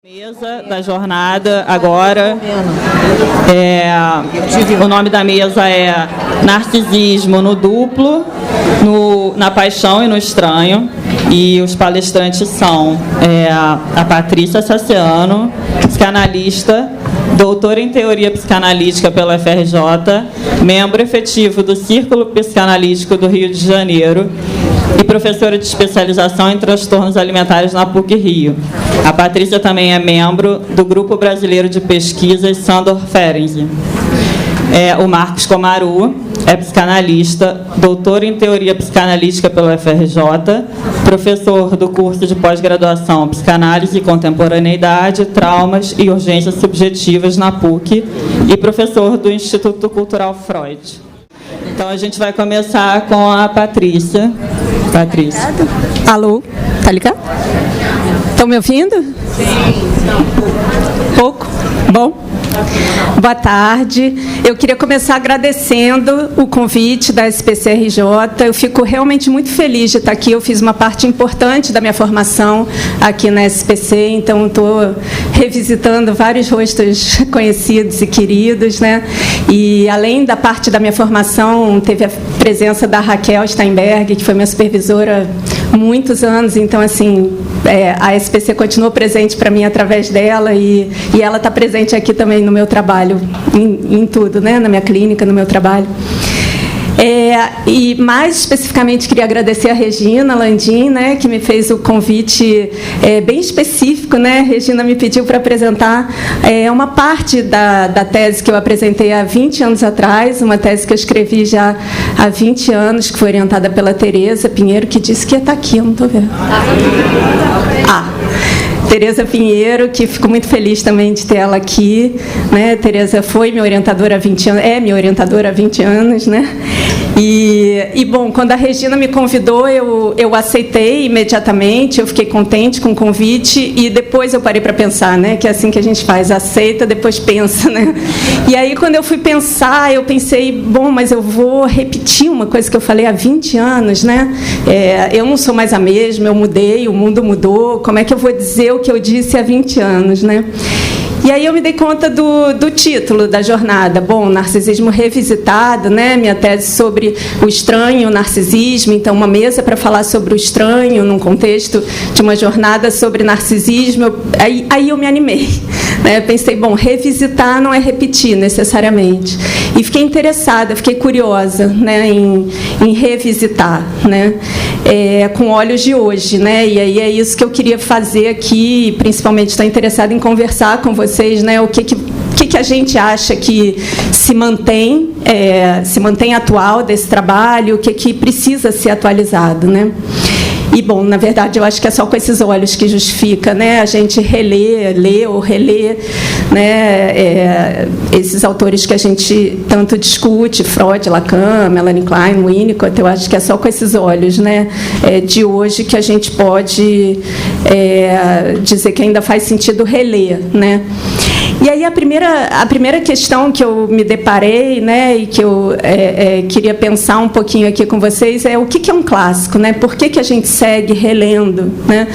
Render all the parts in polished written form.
Mesa da jornada agora, o nome da mesa é Narcisismo no Duplo, na Paixão e no Estranho, e os palestrantes são a Patrícia Saciano, psicanalista, doutora em Teoria Psicanalítica pela FRJ, membro efetivo do Círculo Psicanalítico do Rio de Janeiro e professora de especialização em transtornos alimentares na PUC-Rio. A Patrícia também é membro do Grupo Brasileiro de Pesquisas Sandor Ferenczi. O Marcos Comaru é psicanalista, doutor em Teoria Psicanalítica pela FRJ, professor do curso de pós-graduação Psicanálise e Contemporaneidade, Traumas e Urgências Subjetivas na PUC e professor do Instituto Cultural Freud. Então, a gente vai começar com a Patrícia. Patrícia. Alô, tá ligado? Estão me ouvindo? Sim. Pouco? Bom. Boa tarde. Eu queria começar agradecendo o convite da SPCRJ. Eu fico realmente muito feliz de estar aqui. Eu fiz uma parte importante da minha formação aqui na SPC, então estou revisitando vários rostos conhecidos e queridos, né? E além da parte da minha formação, teve a presença da Raquel Steinberg, que foi minha supervisora há muitos anos. Então, assim, a SPC continuou presente para mim através dela e ela está presente aqui também no meu trabalho, em tudo, né? Na minha clínica, no meu trabalho. E mais especificamente queria agradecer a Regina Landim, né, que me fez o convite bem específico, né? A Regina me pediu para apresentar uma parte da tese que eu apresentei há 20 anos atrás, uma tese que eu escrevi já há 20 anos, que foi orientada pela Tereza Pinheiro, que disse que ia estar aqui, eu não estou vendo. Tereza Pinheiro, que fico muito feliz também de ter ela aqui, né? Tereza foi minha orientadora há 20 anos, minha orientadora há 20 anos, né? E bom, quando a Regina me convidou, eu aceitei imediatamente, eu fiquei contente com o convite e depois eu parei para pensar, né? Que é assim que a gente faz, aceita, depois pensa, né? E aí, quando eu fui pensar, eu pensei, bom, mas eu vou repetir uma coisa que eu falei há 20 anos, né? Eu não sou mais a mesma, eu mudei, o mundo mudou, como é que eu vou dizer o que eu disse há 20 anos, né? E aí eu me dei conta do título da jornada. Bom, narcisismo revisitado, né? Minha tese sobre o estranho e o narcisismo. Então, uma mesa para falar sobre o estranho, num contexto de uma jornada sobre narcisismo. Aí eu me animei, né? Pensei, bom, revisitar não é repetir necessariamente. E fiquei interessada, fiquei curiosa, né? em revisitar, né? Com olhos de hoje, né? E aí é isso que eu queria fazer aqui, principalmente estou interessada em conversar com vocês, né? O que a gente acha que se mantém atual desse trabalho, o que precisa ser atualizado, né? E, bom, na verdade, eu acho que é só com esses olhos que justifica, né, a gente ler ou reler, né, esses autores que a gente tanto discute, Freud, Lacan, Melanie Klein, Winnicott. Eu acho que é só com esses olhos, né, de hoje que a gente pode dizer que ainda faz sentido reler, né. E aí a primeira questão que eu me deparei, né, e que eu queria pensar um pouquinho aqui com vocês é o que é um clássico, né? Por que a gente segue relendo, né?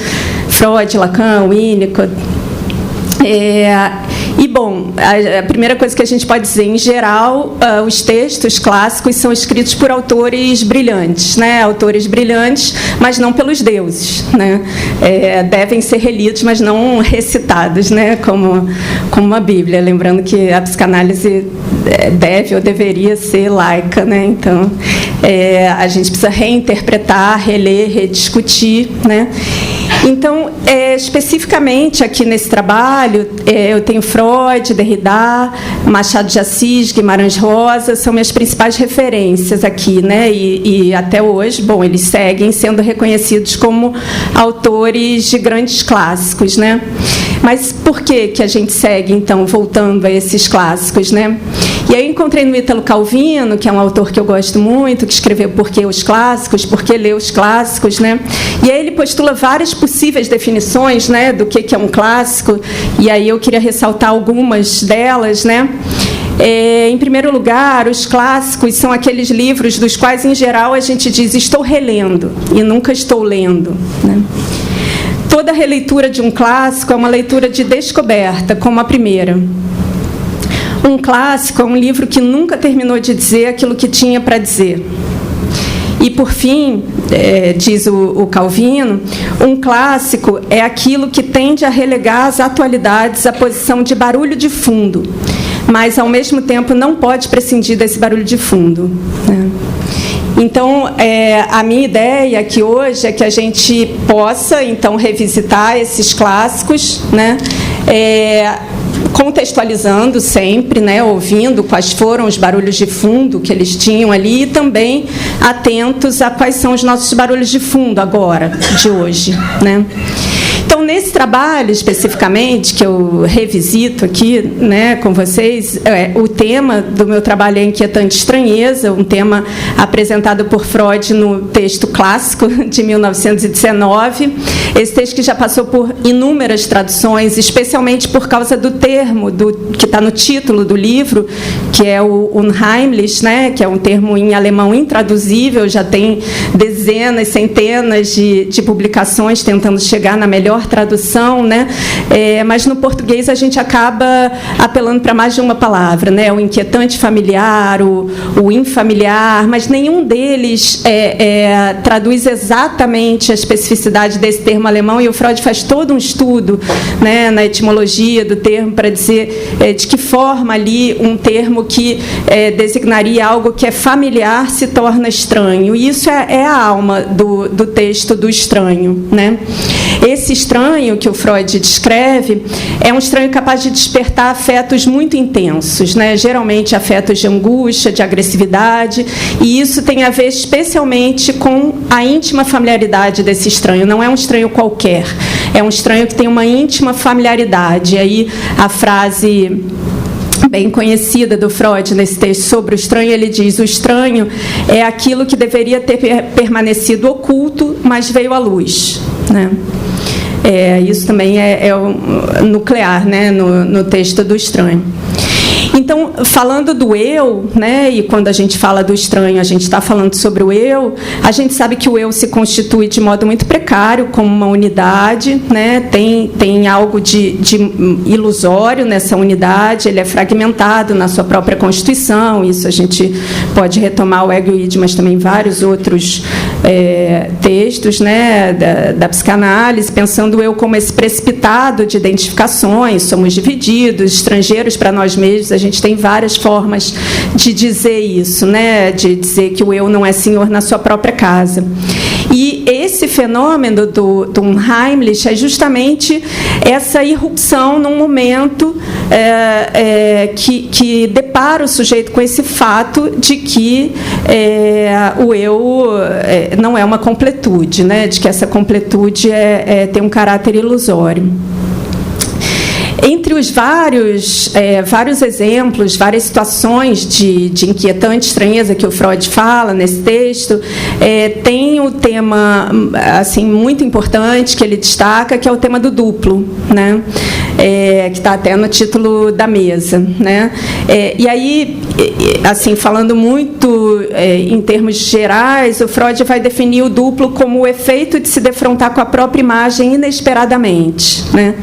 Freud, Lacan, Winnicott. E, bom, a primeira coisa que a gente pode dizer, em geral, os textos clássicos são escritos por autores brilhantes, né? Autores brilhantes, mas não pelos deuses, né? Devem ser relidos, mas não recitados, né? Como a Bíblia. Lembrando que a psicanálise deve ou deveria ser laica, né? Então, a gente precisa reinterpretar, reler, rediscutir, né? Então, especificamente aqui nesse trabalho, eu tenho Freud, Derrida, Machado de Assis, Guimarães Rosa, são minhas principais referências aqui, né? E até hoje, bom, eles seguem sendo reconhecidos como autores de grandes clássicos, né? Mas por que a gente segue, então, voltando a esses clássicos, né? E aí encontrei no Ítalo Calvino, que é um autor que eu gosto muito, que escreveu Por que os Clássicos, Por que ler os Clássicos, né? E aí ele postula várias possíveis definições, né, do que é um clássico, e aí eu queria ressaltar algumas delas, né? Em primeiro lugar, os clássicos são aqueles livros dos quais, em geral, a gente diz estou relendo e nunca estou lendo, né? toda releitura de um clássico é uma leitura de descoberta, como a primeira. Um clássico é um livro que nunca terminou de dizer aquilo que tinha para dizer. E, por fim, diz o Calvino, um clássico é aquilo que tende a relegar às atualidades a posição de barulho de fundo, mas, ao mesmo tempo, não pode prescindir desse barulho de fundo, né? Então, a minha ideia aqui hoje é que a gente possa, então, revisitar esses clássicos, né? Contextualizando sempre, né, ouvindo quais foram os barulhos de fundo que eles tinham ali e também atentos a quais são os nossos barulhos de fundo agora, de hoje, né? Então, nesse trabalho, especificamente, que eu revisito aqui, né, com vocês, o tema do meu trabalho é Inquietante Estranheza, um tema apresentado por Freud no texto clássico de 1919. Esse texto que já passou por inúmeras traduções, especialmente por causa do termo que está no título do livro, que é o Unheimlich, né, que é um termo em alemão intraduzível, já tem dezenas, centenas de publicações tentando chegar na melhor tradução, né? Mas no português a gente acaba apelando para mais de uma palavra, né? O inquietante familiar, o infamiliar, mas nenhum deles traduz exatamente a especificidade desse termo alemão, e o Freud faz todo um estudo, né, na etimologia do termo para dizer de que forma ali um termo que designaria algo que é familiar se torna estranho. E isso é a alma do texto do estranho, né? Esse estranho que o Freud descreve é um estranho capaz de despertar afetos muito intensos, né? Geralmente afetos de angústia, de agressividade, e isso tem a ver especialmente com a íntima familiaridade desse estranho. Não é um estranho qualquer, é um estranho que tem uma íntima familiaridade. E aí a frase bem conhecida do Freud nesse texto sobre o estranho, ele diz: o estranho é aquilo que deveria ter permanecido oculto, mas veio à luz, né? Isso também é nuclear, né, no texto do estranho. Então, falando do eu, né, e quando a gente fala do estranho, a gente está falando sobre o eu, a gente sabe que o eu se constitui de modo muito precário, como uma unidade, né, tem algo de ilusório nessa unidade, ele é fragmentado na sua própria constituição, isso a gente pode retomar o Ego e o Id, mas também vários outros textos, né, da psicanálise, pensando o eu como esse precipitado de identificações, somos divididos, estrangeiros para nós mesmos. A gente tem várias formas de dizer isso, né? De dizer que o eu não é senhor na sua própria casa. E esse fenômeno do Unheimlich é justamente essa irrupção num momento que depara o sujeito com esse fato de que o eu não é uma completude, né? De que essa completude tem um caráter ilusório. Entre os vários exemplos, várias situações de inquietante estranheza que o Freud fala nesse texto, tem o tema assim, muito importante que ele destaca, que é o tema do duplo, né? Que está até no título da mesa, né? E aí, assim, falando muito em termos gerais, o Freud vai definir o duplo como o efeito de se defrontar com a própria imagem inesperadamente, né?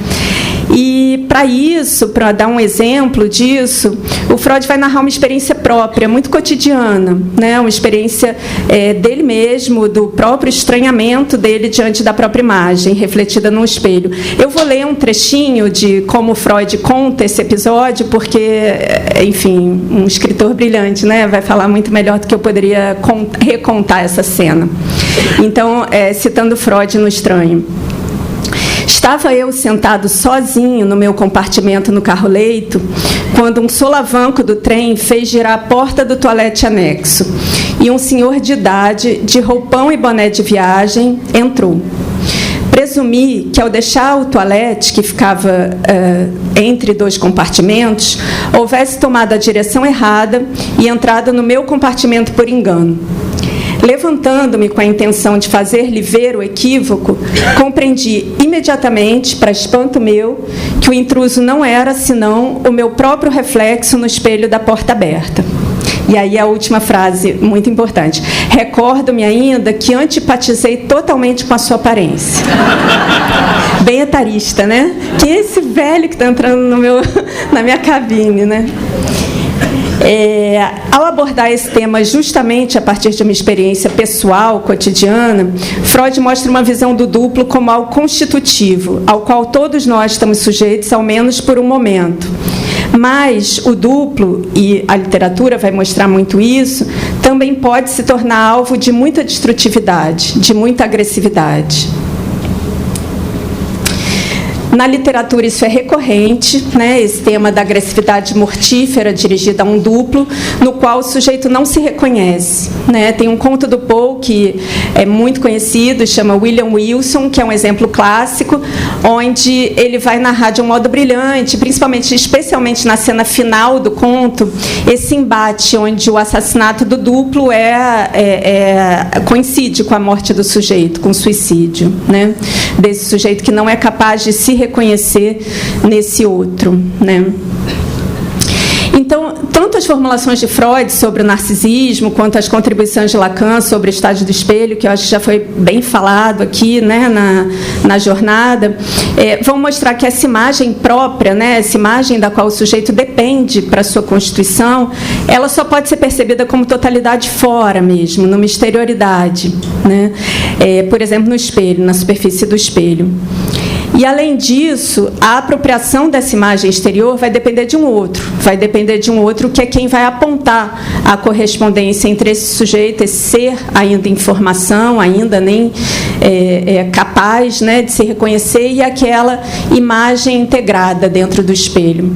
E, para isso, para dar um exemplo disso, o Freud vai narrar uma experiência própria, muito cotidiana, né? Uma experiência dele mesmo, do próprio estranhamento dele diante da própria imagem, refletida num espelho. Eu vou ler um trechinho de como o Freud conta esse episódio, porque, enfim, um escritor brilhante, né? Vai falar muito melhor do que eu poderia recontar essa cena. Então, citando Freud no Estranho. Estava eu sentado sozinho no meu compartimento no carro-leito, quando um solavanco do trem fez girar a porta do toalete anexo, e um senhor de idade, de roupão e boné de viagem, entrou. Presumi que, ao deixar o toalete, que ficava entre dois compartimentos, houvesse tomado a direção errada e entrado no meu compartimento por engano. Levantando-me com a intenção de fazer-lhe ver o equívoco, compreendi imediatamente, para espanto meu, que o intruso não era senão o meu próprio reflexo no espelho da porta aberta. E aí a última frase, muito importante. Recordo-me ainda que antipatizei totalmente com a sua aparência. bem etarista, né? Quem é esse velho que está entrando na minha cabine, né? Ao abordar esse tema justamente a partir de uma experiência pessoal, cotidiana, Freud mostra uma visão do duplo como algo constitutivo, ao qual todos nós estamos sujeitos, ao menos por um momento. Mas o duplo, e a literatura vai mostrar muito isso, também pode se tornar alvo de muita destrutividade, de muita agressividade. Na literatura isso é recorrente, né, esse tema da agressividade mortífera dirigida a um duplo, no qual o sujeito não se reconhece, né? Tem um conto do Poe que é muito conhecido, chama William Wilson, que é um exemplo clássico, onde ele vai narrar de um modo brilhante, especialmente na cena final do conto, esse embate onde o assassinato do duplo coincide com a morte do sujeito, com o suicídio, né? Desse sujeito que não é capaz de se reconhecer nesse outro, né? Então, tanto as formulações de Freud sobre o narcisismo, quanto as contribuições de Lacan sobre o estágio do espelho, que eu acho que já foi bem falado aqui, né, na jornada, vão mostrar que essa imagem própria, né, essa imagem da qual o sujeito depende para a sua constituição, ela só pode ser percebida como totalidade fora mesmo, numa exterioridade, né? Por exemplo, no espelho, na superfície do espelho. E, além disso, a apropriação dessa imagem exterior vai depender de um outro, que é quem vai apontar a correspondência entre esse sujeito, esse ser ainda em formação, ainda nem capaz, né, de se reconhecer, e aquela imagem integrada dentro do espelho,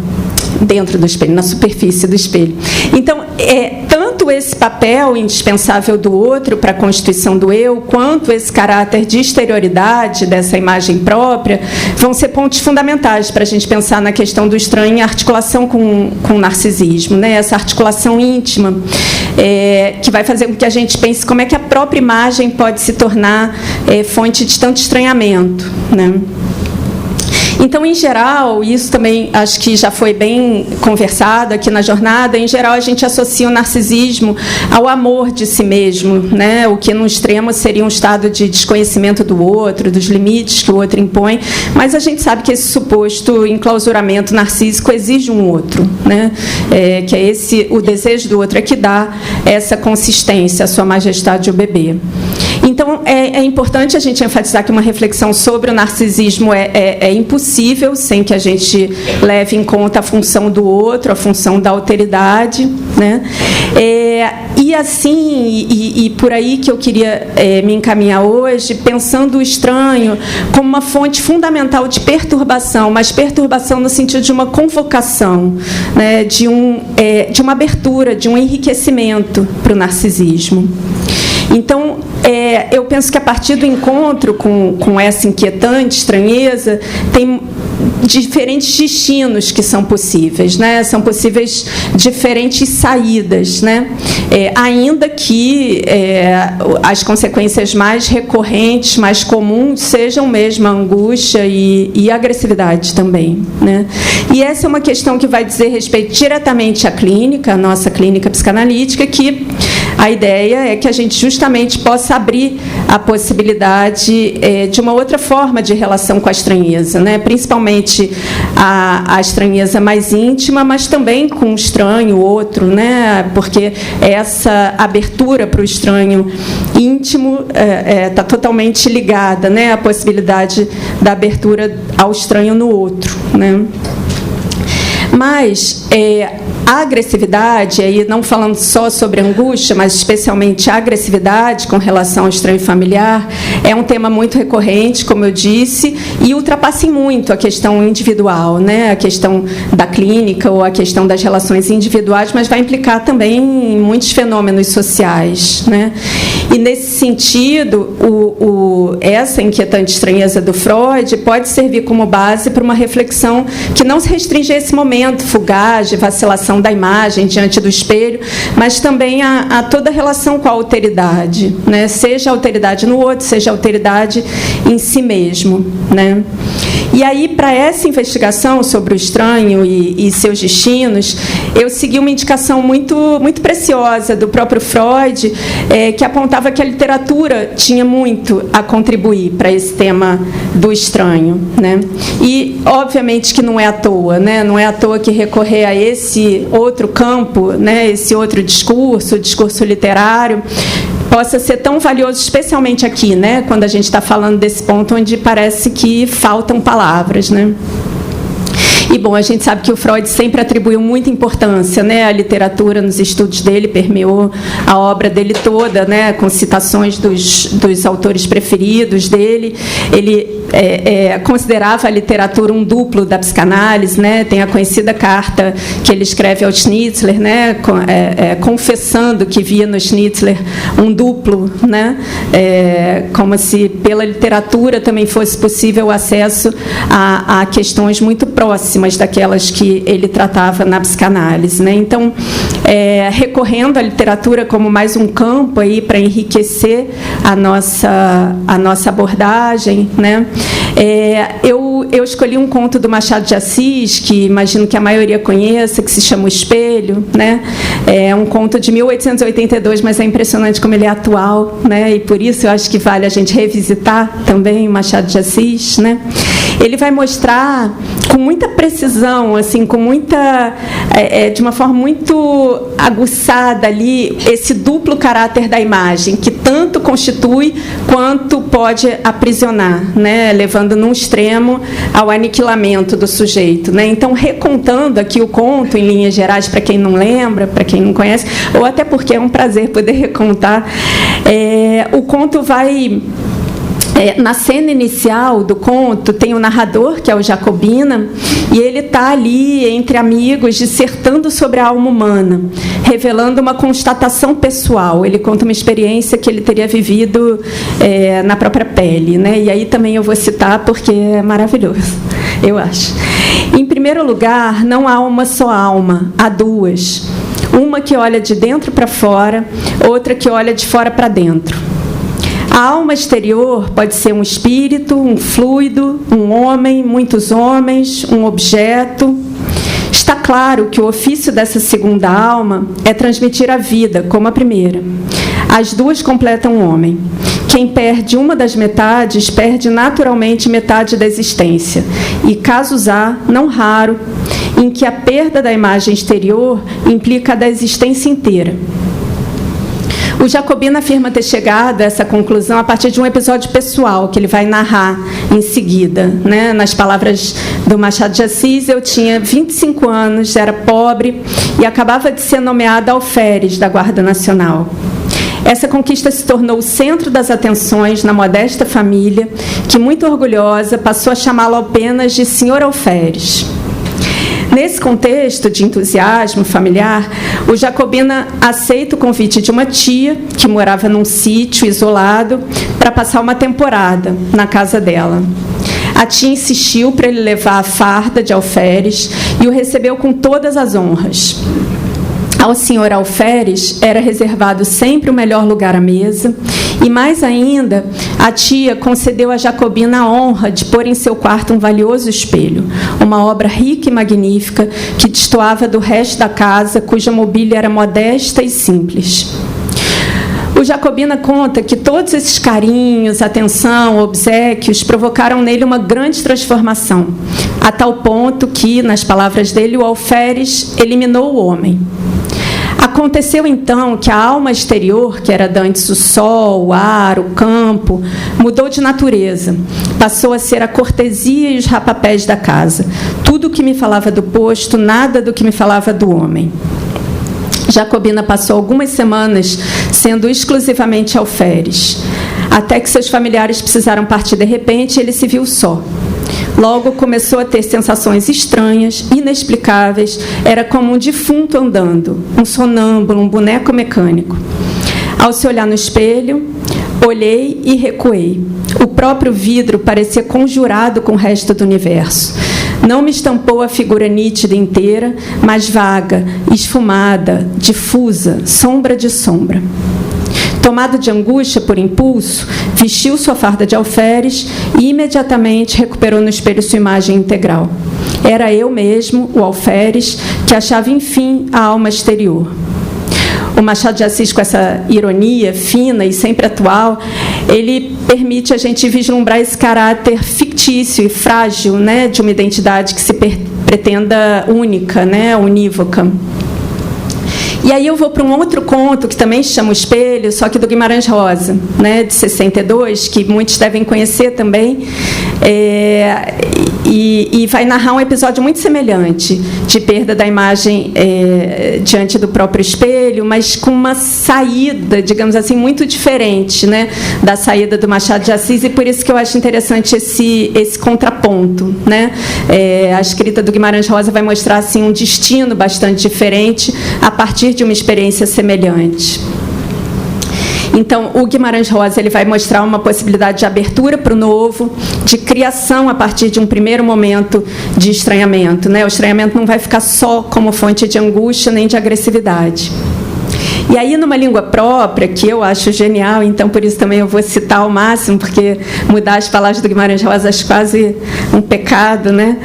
na superfície do espelho. Então, tanto esse papel indispensável do outro para a constituição do eu, quanto esse caráter de exterioridade dessa imagem própria, vão ser pontos fundamentais para a gente pensar na questão do estranho em articulação com o narcisismo, né? Essa articulação íntima, que vai fazer com que a gente pense como é que a própria imagem pode se tornar fonte de tanto estranhamento, né? Então, em geral, isso também acho que já foi bem conversado aqui na jornada, em geral a gente associa o narcisismo ao amor de si mesmo, né? O que, no extremo, seria um estado de desconhecimento do outro, dos limites que o outro impõe, mas a gente sabe que esse suposto enclausuramento narcísico exige um outro, né? Que é o desejo do outro é que dá essa consistência, a sua majestade, o bebê. Então, é importante a gente enfatizar que uma reflexão sobre o narcisismo é impossível sem que a gente leve em conta a função do outro, a função da alteridade, né? E assim, e por aí que eu queria me encaminhar hoje, pensando o estranho como uma fonte fundamental de perturbação, mas perturbação no sentido de uma convocação, né? De uma abertura, de um enriquecimento para o narcisismo. Então, eu penso que a partir do encontro com essa inquietante estranheza, tem diferentes destinos que são possíveis, né? São possíveis diferentes saídas, né? Ainda que as consequências mais recorrentes, mais comuns, sejam mesmo a angústia e a agressividade também, né? E essa é uma questão que vai dizer respeito diretamente à clínica, a nossa clínica psicanalítica, que a ideia é que a gente justamente possa abrir a possibilidade de uma outra forma de relação com a estranheza, né? Principalmente a estranheza mais íntima, mas também com o estranho, o outro, né? Porque essa abertura para o estranho íntimo está totalmente ligada, né? À possibilidade da abertura ao estranho no outro, né? Mas a agressividade, aí não falando só sobre angústia, mas especialmente a agressividade com relação ao estranho familiar, é um tema muito recorrente, como eu disse, e ultrapassa muito a questão individual, né? A questão da clínica ou a questão das relações individuais, mas vai implicar também muitos fenômenos sociais, né? E, nesse sentido, essa inquietante estranheza do Freud pode servir como base para uma reflexão que não se restringe a esse momento fugaz de vacilação da imagem diante do espelho, mas também a toda a relação com a alteridade, né? Seja a alteridade no outro, seja alteridade em si mesmo, né? E aí, para essa investigação sobre o estranho e seus destinos, eu segui uma indicação muito preciosa do próprio Freud, que apontava que a literatura tinha muito a contribuir para esse tema do estranho, né? E, obviamente, que não é à toa, né? Não é à toa que recorrer a esse outro campo, né? Esse outro discurso, o discurso literário, possa ser tão valioso, especialmente aqui, né, quando a gente está falando desse ponto onde parece que faltam palavras, né? E, bom, a gente sabe que o Freud sempre atribuiu muita importância, né, à literatura nos estudos dele, permeou a obra dele toda, né, com citações dos autores preferidos dele. Ele considerava a literatura um duplo da psicanálise, né? Tem a conhecida carta que ele escreve ao Schnitzler, né? Confessando que via no Schnitzler um duplo, né? Como se pela literatura também fosse possível o acesso a questões muito próximas daquelas que ele tratava na psicanálise, né? Então, recorrendo à literatura como mais um campo aí para enriquecer a nossa abordagem, né? Eu escolhi um conto do Machado de Assis, que imagino que a maioria conheça, que se chama O Espelho, né? É um conto de 1882, mas é impressionante como ele é atual, né? E por isso eu acho que vale a gente revisitar também o Machado de Assis, né? Ele vai mostrar com muita precisão, assim, com muita, de uma forma muito aguçada ali, esse duplo caráter da imagem, que tanto constitui quanto pode aprisionar, né? Levando num extremo ao aniquilamento do sujeito, né? Então, recontando aqui o conto, em linhas gerais, para quem não lembra, para quem não conhece, ou até porque é um prazer poder recontar, o conto vai... na cena inicial do conto, tem o narrador, que é o Jacobina, e ele está ali, entre amigos, dissertando sobre a alma humana, revelando uma constatação pessoal. Ele conta uma experiência que ele teria vivido na própria pele, né? E aí também eu vou citar, porque é maravilhoso, eu acho. Em primeiro lugar, não há uma só alma, há duas. Uma que olha de dentro para fora, outra que olha de fora para dentro. A alma exterior pode ser um espírito, um fluido, um homem, muitos homens, um objeto. Está claro que o ofício dessa segunda alma é transmitir a vida, como a primeira. As duas completam o homem. Quem perde uma das metades, perde naturalmente metade da existência. E casos há, não raro, em que a perda da imagem exterior implica a da existência inteira. O Jacobina afirma ter chegado a essa conclusão a partir de um episódio pessoal que ele vai narrar em seguida, né? Nas palavras do Machado de Assis, eu tinha 25 anos, era pobre e acabava de ser nomeada alferes da Guarda Nacional. Essa conquista se tornou o centro das atenções na modesta família, que, muito orgulhosa, passou a chamá-lo apenas de Senhor Alferes. Nesse contexto de entusiasmo familiar, o Jacobina aceita o convite de uma tia, que morava num sítio isolado, para passar uma temporada na casa dela. A tia insistiu para ele levar a farda de alferes e o recebeu com todas as honras. Ao senhor alferes era reservado sempre o melhor lugar à mesa e, mais ainda, a tia concedeu a Jacobina a honra de pôr em seu quarto um valioso espelho, uma obra rica e magnífica que destoava do resto da casa, cuja mobília era modesta e simples. O Jacobina conta que todos esses carinhos, atenção, obséquios provocaram nele uma grande transformação, a tal ponto que, nas palavras dele, o alferes eliminou o homem. Aconteceu, então, que a alma exterior, que era dantes o sol, o ar, o campo, mudou de natureza. Passou a ser a cortesia e os rapapés da casa. Tudo o que me falava do posto, nada do que me falava do homem. Jacobina passou algumas semanas sendo exclusivamente alferes. Até que seus familiares precisaram partir de repente, ele se viu só. Logo começou a ter sensações estranhas, inexplicáveis. Era como um defunto andando, um sonâmbulo, um boneco mecânico. Ao se olhar no espelho, olhei e recuei. O próprio vidro parecia conjurado com o resto do universo. Não me estampou a figura nítida inteira, mas vaga, esfumada, difusa, sombra de sombra. Tomado de angústia por impulso, vestiu sua farda de alferes e imediatamente recuperou no espelho sua imagem integral. Era eu mesmo, o alferes, que achava, enfim, a alma exterior. O Machado de Assis, com essa ironia fina e sempre atual, ele permite a gente vislumbrar esse caráter fictício e frágil, né, de uma identidade que se pretenda única, né, unívoca. E aí eu vou para um outro conto, que também se chama O Espelho, só que do Guimarães Rosa, né, de 62, que muitos devem conhecer também, e vai narrar um episódio muito semelhante, de perda da imagem diante do próprio espelho, mas com uma saída, digamos assim, muito diferente, né, da saída do Machado de Assis, e por isso que eu acho interessante esse contraponto, né? A escrita do Guimarães Rosa vai mostrar assim, um destino bastante diferente a partir de uma experiência semelhante. Então, o Guimarães Rosa ele vai mostrar uma possibilidade de abertura para o novo, de criação a partir de um primeiro momento de estranhamento, né? O estranhamento não vai ficar só como fonte de angústia nem de agressividade. E aí, numa língua própria, que eu acho genial, então por isso também eu vou citar ao máximo, porque mudar as palavras do Guimarães Rosa é quase um pecado, né?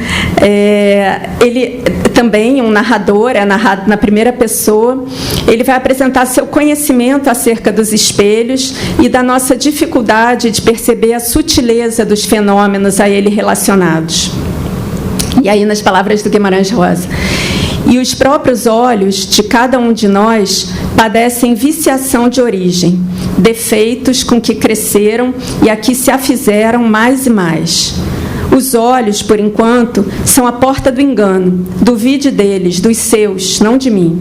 Ele também, um narrador, é narrado na primeira pessoa, ele vai apresentar seu conhecimento acerca dos espelhos e da nossa dificuldade de perceber a sutileza dos fenômenos a ele relacionados. E aí, nas palavras do Guimarães Rosa: e os próprios olhos de cada um de nós padecem viciação de origem, defeitos com que cresceram e a que se afizeram mais e mais. Os olhos, por enquanto, são a porta do engano. Duvide deles, dos seus, não de mim.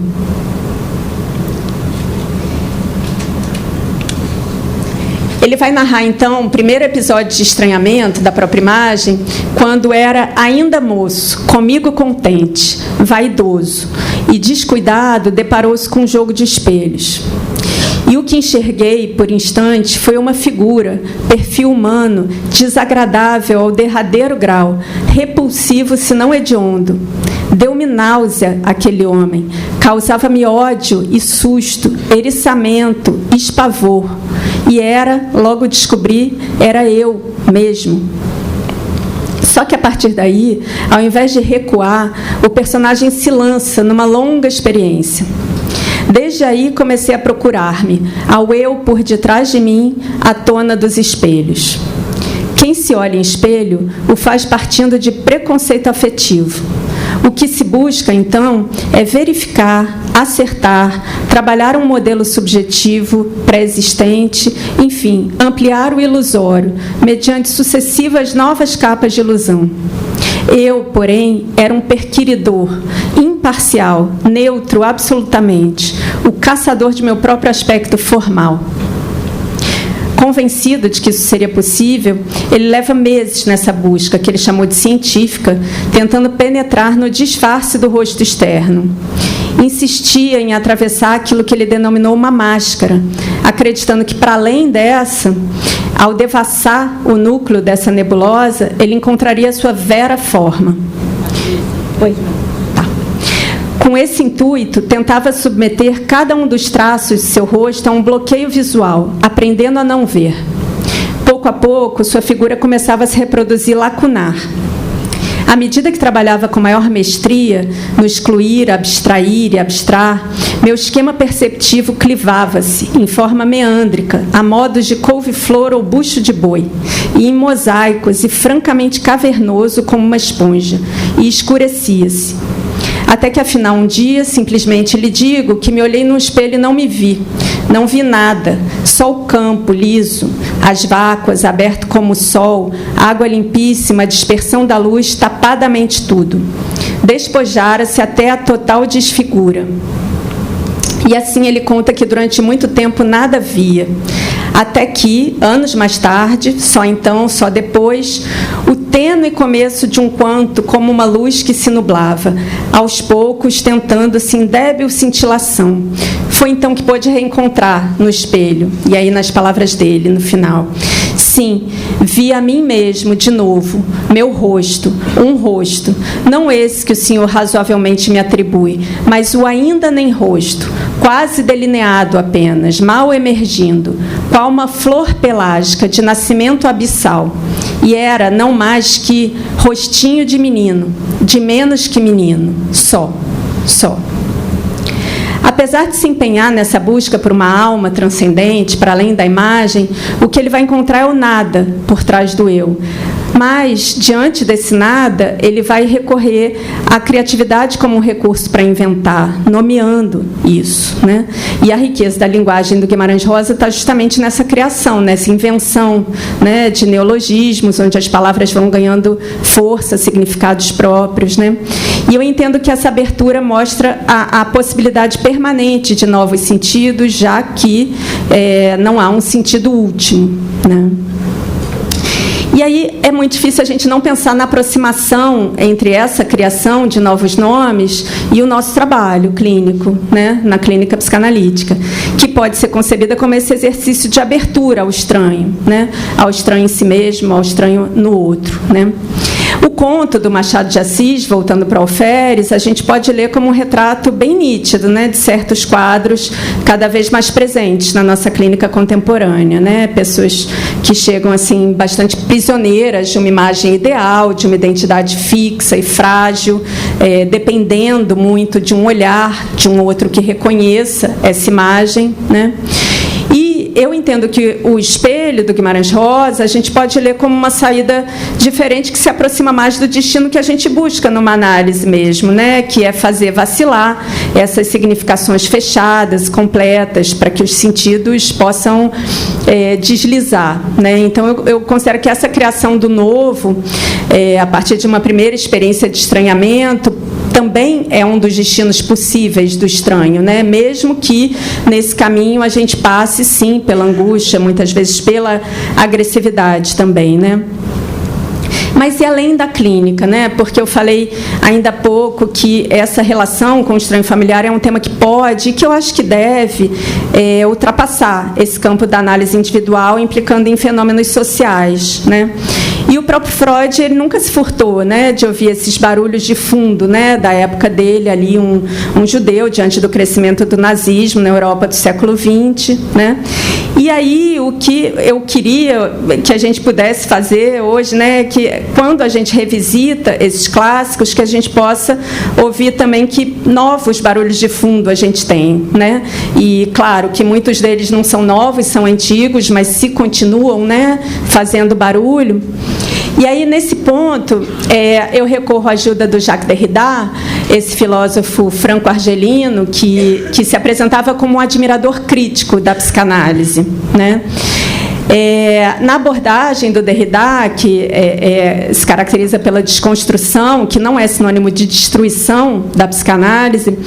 Ele vai narrar, então, o primeiro episódio de estranhamento da própria imagem, quando era ainda moço, comigo contente, vaidoso, e descuidado, deparou-se com um jogo de espelhos. E o que enxerguei, por instante, foi uma figura, perfil humano, desagradável ao derradeiro grau, repulsivo, se não hediondo. Deu-me náusea aquele homem, causava-me ódio e susto, eriçamento, espavor. E era, logo descobri, era eu mesmo. Só que a partir daí, ao invés de recuar, o personagem se lança numa longa experiência. Desde aí comecei a procurar-me, ao eu por detrás de mim, à tona dos espelhos. Quem se olha em espelho o faz partindo de preconceito afetivo. O que se busca, então, é verificar, acertar, trabalhar um modelo subjetivo, pré-existente, enfim, ampliar o ilusório, mediante sucessivas novas capas de ilusão. Eu, porém, era um perquiridor, imparcial, neutro absolutamente, o caçador de meu próprio aspecto formal. Convencido de que isso seria possível, ele leva meses nessa busca, que ele chamou de científica, tentando penetrar no disfarce do rosto externo. Insistia em atravessar aquilo que ele denominou uma máscara, acreditando que, para além dessa, ao devassar o núcleo dessa nebulosa, ele encontraria a sua vera forma. Oi. Com esse intuito, tentava submeter cada um dos traços de seu rosto a um bloqueio visual, aprendendo a não ver. Pouco a pouco, sua figura começava a se reproduzir lacunar. À medida que trabalhava com maior mestria no excluir, abstrair e abstrar, meu esquema perceptivo clivava-se, em forma meândrica, a modos de couve-flor ou bucho de boi, e em mosaicos e francamente cavernoso como uma esponja, e escurecia-se. Até que, afinal, um dia, simplesmente lhe digo que me olhei no espelho e não me vi. Não vi nada, só o campo liso, as vácuas, aberto como o sol, a água limpíssima, a dispersão da luz, tapadamente tudo. Despojara-se até a total desfigura. E assim ele conta que durante muito tempo nada via. Até que, anos mais tarde, só então, só depois, o tênue começo de um quanto como uma luz que se nublava, aos poucos tentando-se em débil cintilação. Foi então que pôde reencontrar no espelho, e aí nas palavras dele, no final, sim, vi a mim mesmo de novo, meu rosto, um rosto, não esse que o Senhor razoavelmente me atribui, mas o ainda nem rosto, quase delineado apenas, mal emergindo, qual uma flor pelágica de nascimento abissal. E era não mais que rostinho de menino, de menos que menino, só. Apesar de se empenhar nessa busca por uma alma transcendente, para além da imagem, o que ele vai encontrar é o nada por trás do eu. Mas, diante desse nada, ele vai recorrer à criatividade como um recurso para inventar, nomeando isso, né? E a riqueza da linguagem do Guimarães Rosa está justamente nessa criação, nessa invenção, né, de neologismos, onde as palavras vão ganhando força, significados próprios, né? E eu entendo que essa abertura mostra a possibilidade permanente de novos sentidos, já que não há um sentido último, né? E aí é muito difícil a gente não pensar na aproximação entre essa criação de novos nomes e o nosso trabalho clínico, né, na clínica psicanalítica, que pode ser concebida como esse exercício de abertura ao estranho, né, ao estranho em si mesmo, ao estranho no outro, né. O conto do Machado de Assis, voltando para Alferes, a gente pode ler como um retrato bem nítido, né, de certos quadros cada vez mais presentes na nossa clínica contemporânea, né, pessoas que chegam assim bastante prisioneiras de uma imagem ideal, de uma identidade fixa e frágil, dependendo muito de um olhar de um outro que reconheça essa imagem, né. Eu entendo que o espelho do Guimarães Rosa a gente pode ler como uma saída diferente que se aproxima mais do destino que a gente busca numa análise mesmo, né? Que é fazer vacilar essas significações fechadas, completas, para que os sentidos possam deslizar, né? Então, eu considero que essa criação do novo, a partir de uma primeira experiência de estranhamento, também é um dos destinos possíveis do estranho, né? Mesmo que nesse caminho a gente passe, sim, pela angústia, muitas vezes pela agressividade também, né? Mas e além da clínica, né? Porque eu falei ainda há pouco que essa relação com o estranho familiar é um tema que pode, e que eu acho que deve, ultrapassar esse campo da análise individual, implicando em fenômenos sociais, né? E o próprio Freud, ele nunca se furtou, né, de ouvir esses barulhos de fundo, né, da época dele, ali um judeu diante do crescimento do nazismo na Europa do século XX, né? E aí o que eu queria que a gente pudesse fazer hoje, né, que quando a gente revisita esses clássicos, que a gente possa ouvir também que novos barulhos de fundo a gente tem, né? E claro que muitos deles não são novos, são antigos, mas se continuam, né, fazendo barulho. E aí, nesse ponto, eu recorro à ajuda do Jacques Derrida, esse filósofo franco-argelino que se apresentava como um admirador crítico da psicanálise, né? Na abordagem do Derrida, que se caracteriza pela desconstrução, que não é sinônimo de destruição da psicanálise,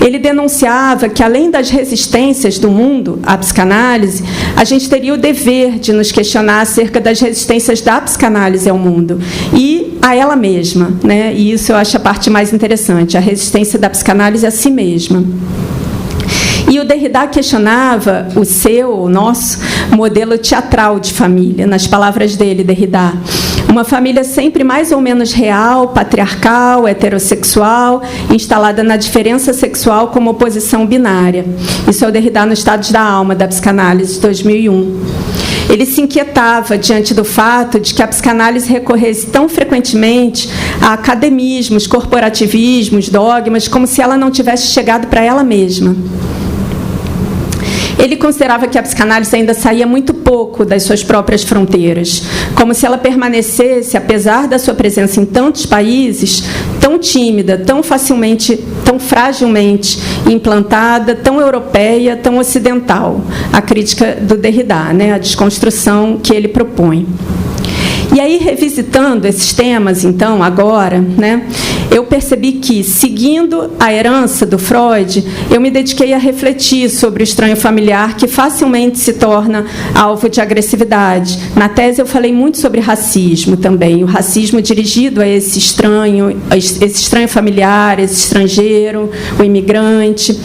ele denunciava que, além das resistências do mundo à psicanálise, a gente teria o dever de nos questionar acerca das resistências da psicanálise ao mundo e a ela mesma, né? E isso eu acho a parte mais interessante, a resistência da psicanálise a si mesma. E o Derrida questionava o nosso modelo teatral de família, nas palavras dele, Derrida. Uma família sempre mais ou menos real, patriarcal, heterossexual, instalada na diferença sexual como oposição binária. Isso é o Derrida no Estados da Alma, da Psicanálise, de 2001. Ele se inquietava diante do fato de que a psicanálise recorresse tão frequentemente a academismos, corporativismos, dogmas, como se ela não tivesse chegado para ela mesma. Ele considerava que a psicanálise ainda saía muito pouco das suas próprias fronteiras, como se ela permanecesse, apesar da sua presença em tantos países, tão tímida, tão facilmente, tão fragilmente implantada, tão europeia, tão ocidental. A crítica do Derrida, né, a desconstrução que ele propõe. E aí, revisitando esses temas, então, agora, né, eu percebi que, seguindo a herança do Freud, eu me dediquei a refletir sobre o estranho familiar, que facilmente se torna alvo de agressividade. Na tese, eu falei muito sobre racismo também, o racismo dirigido a esse estranho familiar, esse estrangeiro, o imigrante.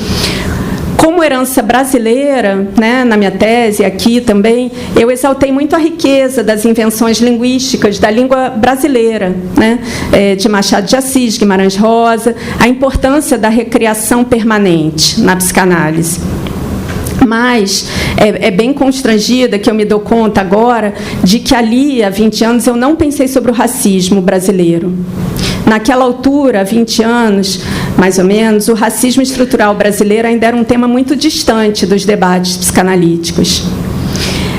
Como herança brasileira, né, na minha tese, aqui também, eu exaltei muito a riqueza das invenções linguísticas da língua brasileira, né, de Machado de Assis, Guimarães Rosa, a importância da recriação permanente na psicanálise. Mas é bem constrangida que eu me dou conta agora de que ali, há 20 anos, eu não pensei sobre o racismo brasileiro. Naquela altura, há 20 anos, mais ou menos, o racismo estrutural brasileiro ainda era um tema muito distante dos debates psicanalíticos.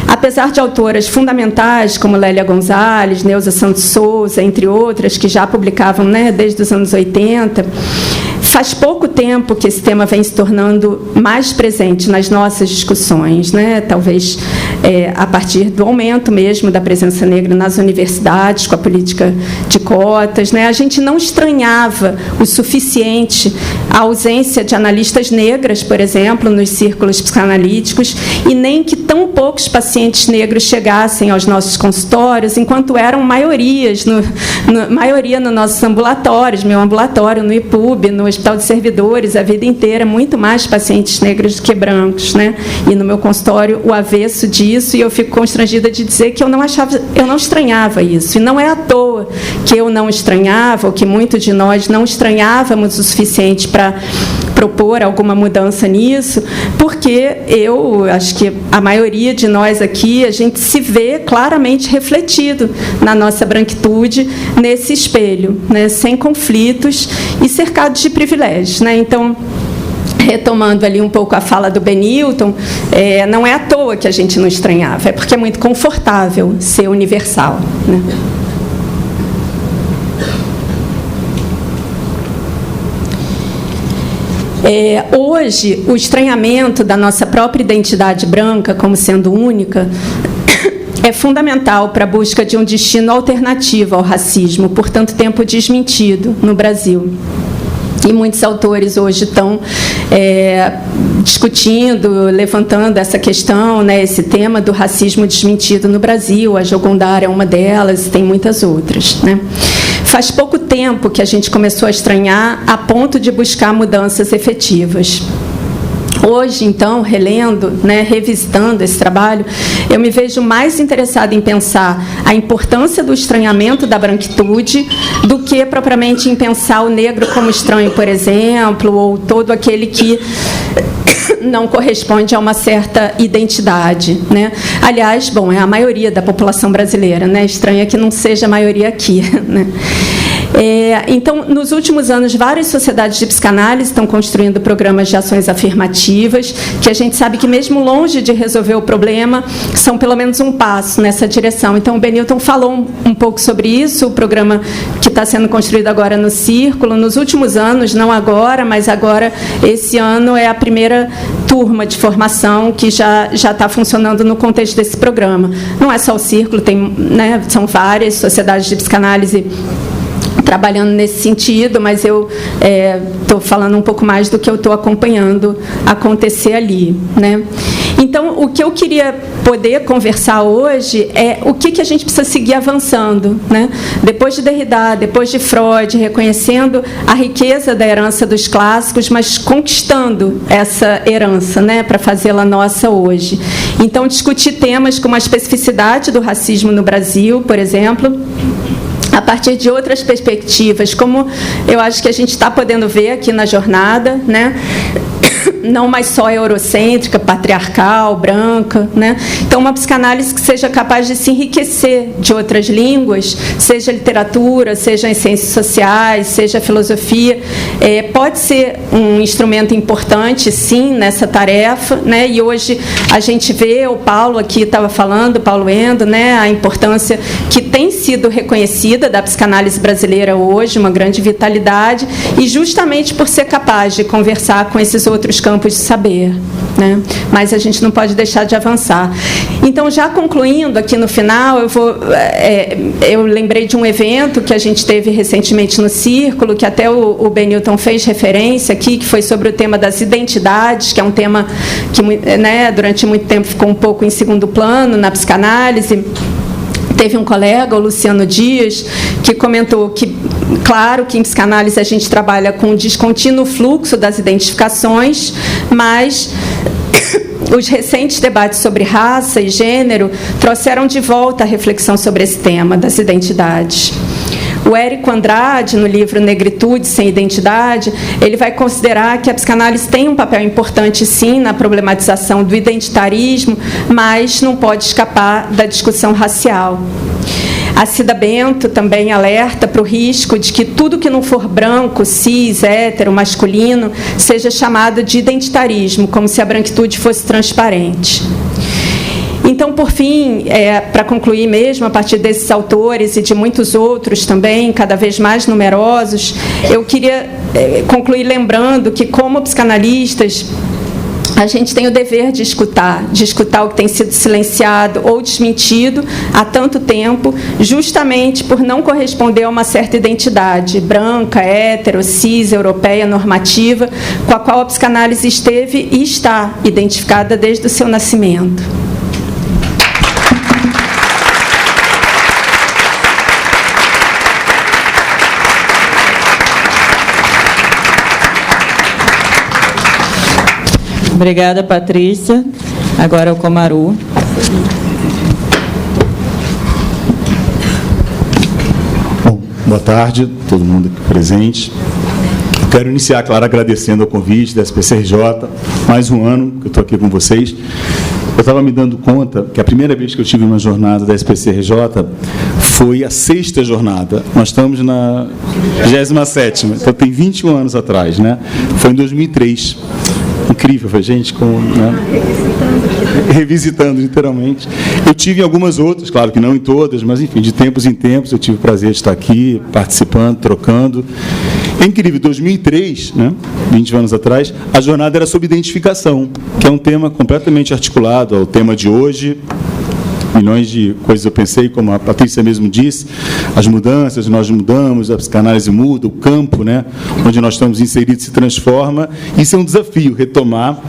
Apesar de autoras fundamentais, como Lélia Gonzalez, Neuza Santos Souza, entre outras, que já publicavam, né, desde os anos 80, faz pouco tempo que esse tema vem se tornando mais presente nas nossas discussões, né? Talvez a partir do aumento mesmo da presença negra nas universidades, com a política de cotas, né? A gente não estranhava o suficiente a ausência de analistas negras, por exemplo, nos círculos psicanalíticos, e nem que tão poucos pacientes negros chegassem aos nossos consultórios, enquanto eram maioria nos nossos ambulatórios, meu ambulatório no IPUB, no Hospital de Servidores, a vida inteira, muito mais pacientes negros do que brancos, né? E no meu consultório, o avesso disso, e eu fico constrangida de dizer que eu não estranhava isso. E não é à toa que eu não estranhava, ou que muitos de nós não estranhávamos o suficiente para propor alguma mudança nisso, porque eu acho que a maioria de nós aqui, a gente se vê claramente refletido na nossa branquitude, nesse espelho, né? Sem conflitos e cercados de privilégios, né? Então, retomando ali um pouco a fala do Benilton, não é à toa que a gente não estranhava, é porque é muito confortável ser universal, né? Hoje, o estranhamento da nossa própria identidade branca como sendo única é fundamental para a busca de um destino alternativo ao racismo, por tanto tempo desmentido no Brasil. E muitos autores hoje estão discutindo, levantando essa questão, né, esse tema do racismo desmentido no Brasil. A Jogondar é uma delas, e tem muitas outras, né? Faz pouco tempo que a gente começou a estranhar a ponto de buscar mudanças efetivas. Hoje, então, relendo, né, revisitando esse trabalho, eu me vejo mais interessada em pensar a importância do estranhamento da branquitude do que propriamente em pensar o negro como estranho, por exemplo, ou todo aquele que não corresponde a uma certa identidade, né? Aliás, bom, é a maioria da população brasileira, né? Estranha que não seja a maioria aqui, né? Então, nos últimos anos, várias sociedades de psicanálise estão construindo programas de ações afirmativas, que a gente sabe que, mesmo longe de resolver o problema, são pelo menos um passo nessa direção. Então, o Benilton falou um pouco sobre isso, o programa que está sendo construído agora no Círculo. Nos últimos anos, não agora, mas agora, esse ano, é a primeira turma de formação que já está funcionando no contexto desse programa. Não é só o Círculo, tem, né, são várias sociedades de psicanálise trabalhando nesse sentido, mas eu estou falando um pouco mais do que eu estou acompanhando acontecer ali, né? Então, o que eu queria poder conversar hoje é o que a gente precisa seguir avançando, né? Depois de Derrida, depois de Freud, reconhecendo a riqueza da herança dos clássicos, mas conquistando essa herança, né, para fazê-la nossa hoje. Então, discutir temas como a especificidade do racismo no Brasil, por exemplo, a partir de outras perspectivas, como eu acho que a gente está podendo ver aqui na jornada, né? Não mais só eurocêntrica, patriarcal, branca, né? Então, uma psicanálise que seja capaz de se enriquecer de outras línguas, seja literatura, seja em ciências sociais, seja filosofia, pode ser um instrumento importante, sim, nessa tarefa, né? E hoje a gente vê, o Paulo aqui estava falando, Paulo Endo, né? A importância que tem sido reconhecida da psicanálise brasileira hoje, uma grande vitalidade, e justamente por ser capaz de conversar com esses outros campos de saber, né? Mas a gente não pode deixar de avançar. Então, já concluindo aqui no final, eu lembrei de um evento que a gente teve recentemente no Círculo, que até o Benilton fez referência aqui, que foi sobre o tema das identidades, que é um tema que, né, durante muito tempo ficou um pouco em segundo plano na psicanálise. Teve um colega, o Luciano Dias, que comentou que, claro, que em psicanálise a gente trabalha com o descontínuo fluxo das identificações, mas os recentes debates sobre raça e gênero trouxeram de volta a reflexão sobre esse tema das identidades. O Érico Andrade, no livro Negritude Sem Identidade, ele vai considerar que a psicanálise tem um papel importante, sim, na problematização do identitarismo, mas não pode escapar da discussão racial. A Cida Bento também alerta para o risco de que tudo que não for branco, cis, hétero, masculino, seja chamado de identitarismo, como se a branquitude fosse transparente. Então, por fim, para concluir mesmo, a partir desses autores e de muitos outros também, cada vez mais numerosos, eu queria concluir lembrando que, como psicanalistas, a gente tem o dever de escutar o que tem sido silenciado ou desmentido há tanto tempo, justamente por não corresponder a uma certa identidade branca, hétero, cis, europeia, normativa, com a qual a psicanálise esteve e está identificada desde o seu nascimento. Obrigada, Patrícia. Agora o Komaru. Bom, boa tarde a todo mundo aqui presente. Eu quero iniciar, claro, agradecendo o convite da SPCRJ, mais um ano que eu estou aqui com vocês. Eu estava me dando conta que a primeira vez que eu tive uma jornada da SPCRJ foi a 6ª jornada. Nós estamos na 27ª, então tem 21 anos atrás, né? Foi em 2003. Incrível, foi gente revisitando, literalmente. Eu tive em algumas outras, claro que não em todas, mas, enfim, de tempos em tempos eu tive o prazer de estar aqui, participando, trocando. É incrível, 2003, 20 anos atrás, a jornada era sobre identificação, que é um tema completamente articulado ao tema de hoje. Milhões de coisas eu pensei, como a Patrícia mesmo disse, as mudanças, nós mudamos, a psicanálise muda, o campo, onde nós estamos inseridos se transforma. Isso é um desafio, retomar,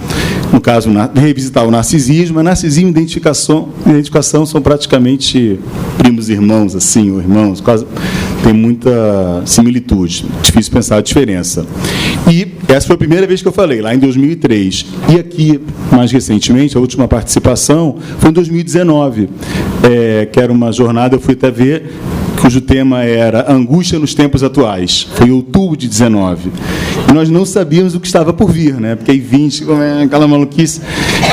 no caso, revisitar o narcisismo. A narcisismo e identificação são praticamente primos irmãos, assim, ou irmãos, quase tem muita similitude, difícil pensar a diferença. E essa foi a primeira vez que eu falei, lá em 2003. E aqui, mais recentemente, a última participação foi em 2019, que era uma jornada, eu fui até ver, cujo tema era Angústia nos Tempos Atuais. Foi em outubro de 19. E nós não sabíamos o que estava por vir, porque aí 20, aquela maluquice.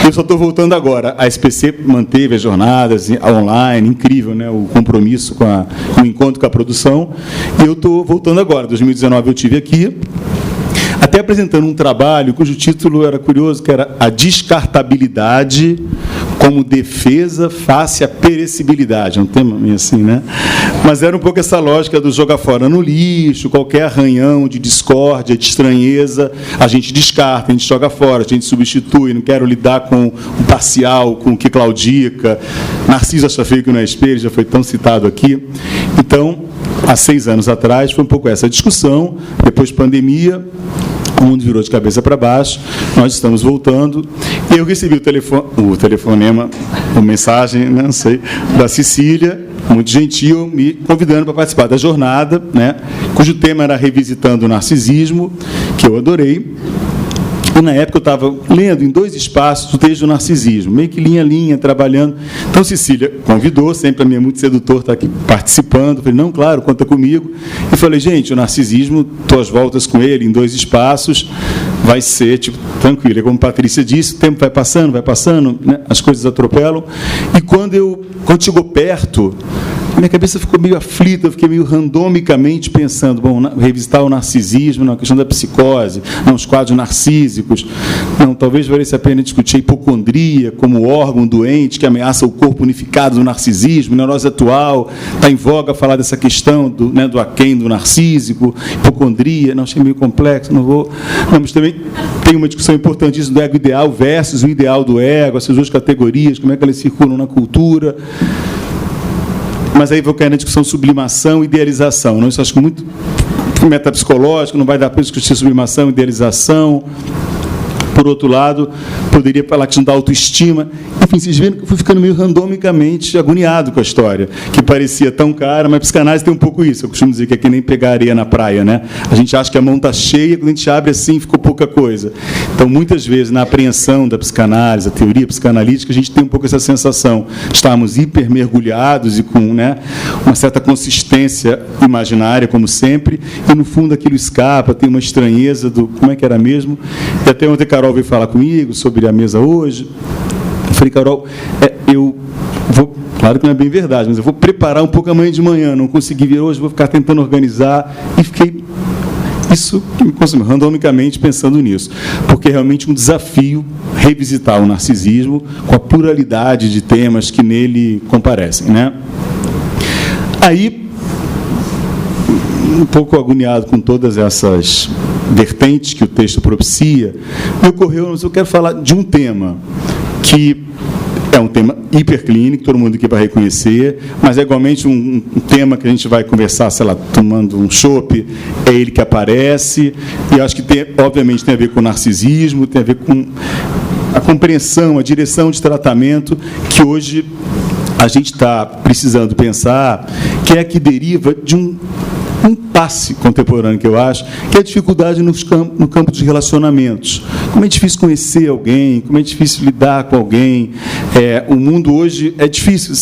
Eu só estou voltando agora. A SPC manteve as jornadas online, incrível, o compromisso com o encontro com a produção. E eu estou voltando agora. Em 2019 eu estive aqui, até apresentando um trabalho cujo título era curioso, que era A Descartabilidade como Defesa face à Perecibilidade. É um tema meio assim, Mas era um pouco essa lógica do jogar fora no lixo, qualquer arranhão de discórdia, de estranheza, a gente descarta, a gente joga fora, a gente substitui, não quero lidar com o parcial, com o que claudica. Narciso acha feio que não é espelho, já foi tão citado aqui. Então, há 6 anos atrás, foi um pouco essa discussão, depois pandemia, o mundo virou de cabeça para baixo, nós estamos voltando, e eu recebi o telefonema, uma mensagem, não sei, da Cecília, muito gentil, me convidando para participar da jornada, cujo tema era Revisitando o Narcisismo, que eu adorei. E, na época, eu estava lendo em 2 espaços o texto do narcisismo, meio que linha a linha, trabalhando. Então, Cecília convidou, sempre a mim é muito sedutor estar aqui participando. Falei, não, claro, conta comigo. E falei, gente, o narcisismo, estou às voltas com ele em 2 espaços, vai ser, tranquilo. E como a Patrícia disse, o tempo vai passando, as coisas atropelam. E quando chegou perto, minha cabeça ficou meio aflita, eu fiquei meio randomicamente pensando, revisitar o narcisismo, na questão da psicose, os quadros narcísicos, talvez valesse a pena discutir a hipocondria como órgão doente que ameaça o corpo unificado do narcisismo, neurose atual, está em voga falar dessa questão do aquém do narcísico, hipocondria, achei meio complexo, mas também tem uma discussão importante isso do ego ideal versus o ideal do ego, essas 2 categorias, como é que elas circulam na cultura. Mas aí vou cair na discussão sublimação e idealização. Isso acho que muito metapsicológico, não vai dar para discutir sublimação e idealização. Por outro lado, poderia falar que não dá autoestima. Enfim, vocês viram que eu fui ficando meio randomicamente agoniado com a história, que parecia tão cara, mas a psicanálise tem um pouco isso. Eu costumo dizer que é que nem pegar areia na praia, né? A gente acha que a mão está cheia, quando a gente abre assim, ficou pouca coisa. Então, muitas vezes, na apreensão da psicanálise, a teoria psicanalítica, a gente tem um pouco essa sensação de estarmos hipermergulhados e com, né, uma certa consistência imaginária, como sempre, e, no fundo, aquilo escapa, tem uma estranheza do... Como é que era mesmo? E até ontem a Carol veio falar comigo sobre a mesa hoje. Eu falei, Carol, eu vou... Claro que não é bem verdade, mas eu vou preparar um pouco amanhã de manhã, não consegui vir hoje, vou ficar tentando organizar, e fiquei... Isso que me consumiu, randomicamente pensando nisso, porque é realmente um desafio revisitar o narcisismo com a pluralidade de temas que nele comparecem, né? Aí, um pouco agoniado com todas essas vertentes que o texto propicia, me ocorreu, mas eu quero falar de um tema que é um tema hiperclínico, todo mundo aqui vai reconhecer, mas é igualmente um tema que a gente vai conversar, sei lá, tomando um chopp, é ele que aparece, e acho que obviamente tem a ver com o narcisismo, tem a ver com a compreensão, a direção de tratamento que hoje a gente está precisando pensar, que é a que deriva de um impasse contemporâneo, que eu acho, que é a dificuldade no campo dos relacionamentos. Como é difícil conhecer alguém, como é difícil lidar com alguém. O mundo hoje é difícil,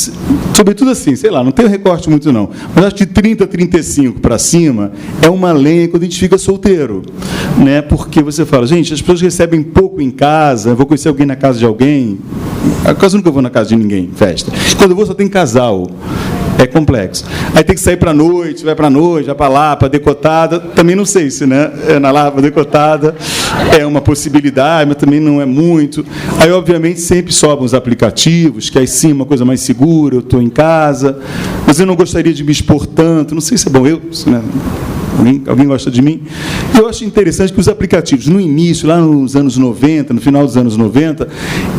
sobretudo assim, sei lá, não tem recorte muito não, mas acho que de 30, 35 para cima é uma lenha quando a gente fica solteiro, né? Porque você fala, gente, as pessoas recebem pouco em casa, eu vou conhecer alguém na casa de alguém, quase nunca vou na casa de ninguém, festa. Quando eu vou só tem casal. É complexo. Aí tem que sair para a noite, vai para a noite, vai para lá, para decotada. Também não sei se, né? Na Lapa decotada é uma possibilidade, mas também não é muito. Aí, obviamente, sempre sobem os aplicativos, que aí sim é uma coisa mais segura, eu estou em casa, mas eu não gostaria de me expor tanto. Não sei se é bom eu, né? Alguém gosta de mim? E eu acho interessante que os aplicativos, no início, lá nos anos 90, no final dos anos 90,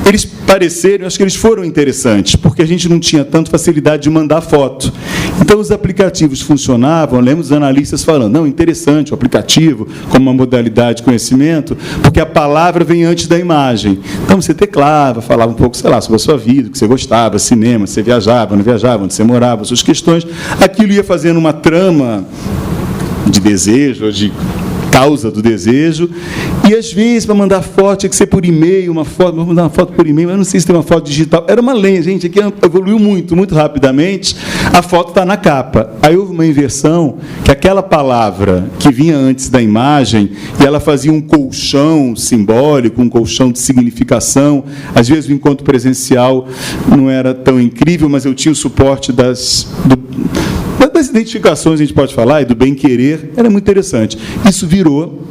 eles pareceram, eu acho que eles foram interessantes, porque a gente não tinha tanta facilidade de mandar foto. Então, os aplicativos funcionavam, lembro os analistas falando, não, interessante o aplicativo como uma modalidade de conhecimento, porque a palavra vem antes da imagem. Então, você teclava, falava um pouco, sei lá, sobre a sua vida, o que você gostava, cinema, você viajava, não viajava, onde você morava, suas questões. Aquilo ia fazendo uma trama de desejo, de causa do desejo, e às vezes para mandar foto tinha que ser por e-mail, vou mandar uma foto por e-mail, eu não sei se tem uma foto digital, era uma lenha, gente, aqui evoluiu muito rapidamente, a foto está na capa. Aí houve uma inversão, que aquela palavra que vinha antes da imagem, e ela fazia um colchão simbólico, um colchão de significação, às vezes o encontro presencial não era tão incrível, mas eu tinha o suporte das identificações, a gente pode falar, e do bem-querer, era muito interessante. Isso virou,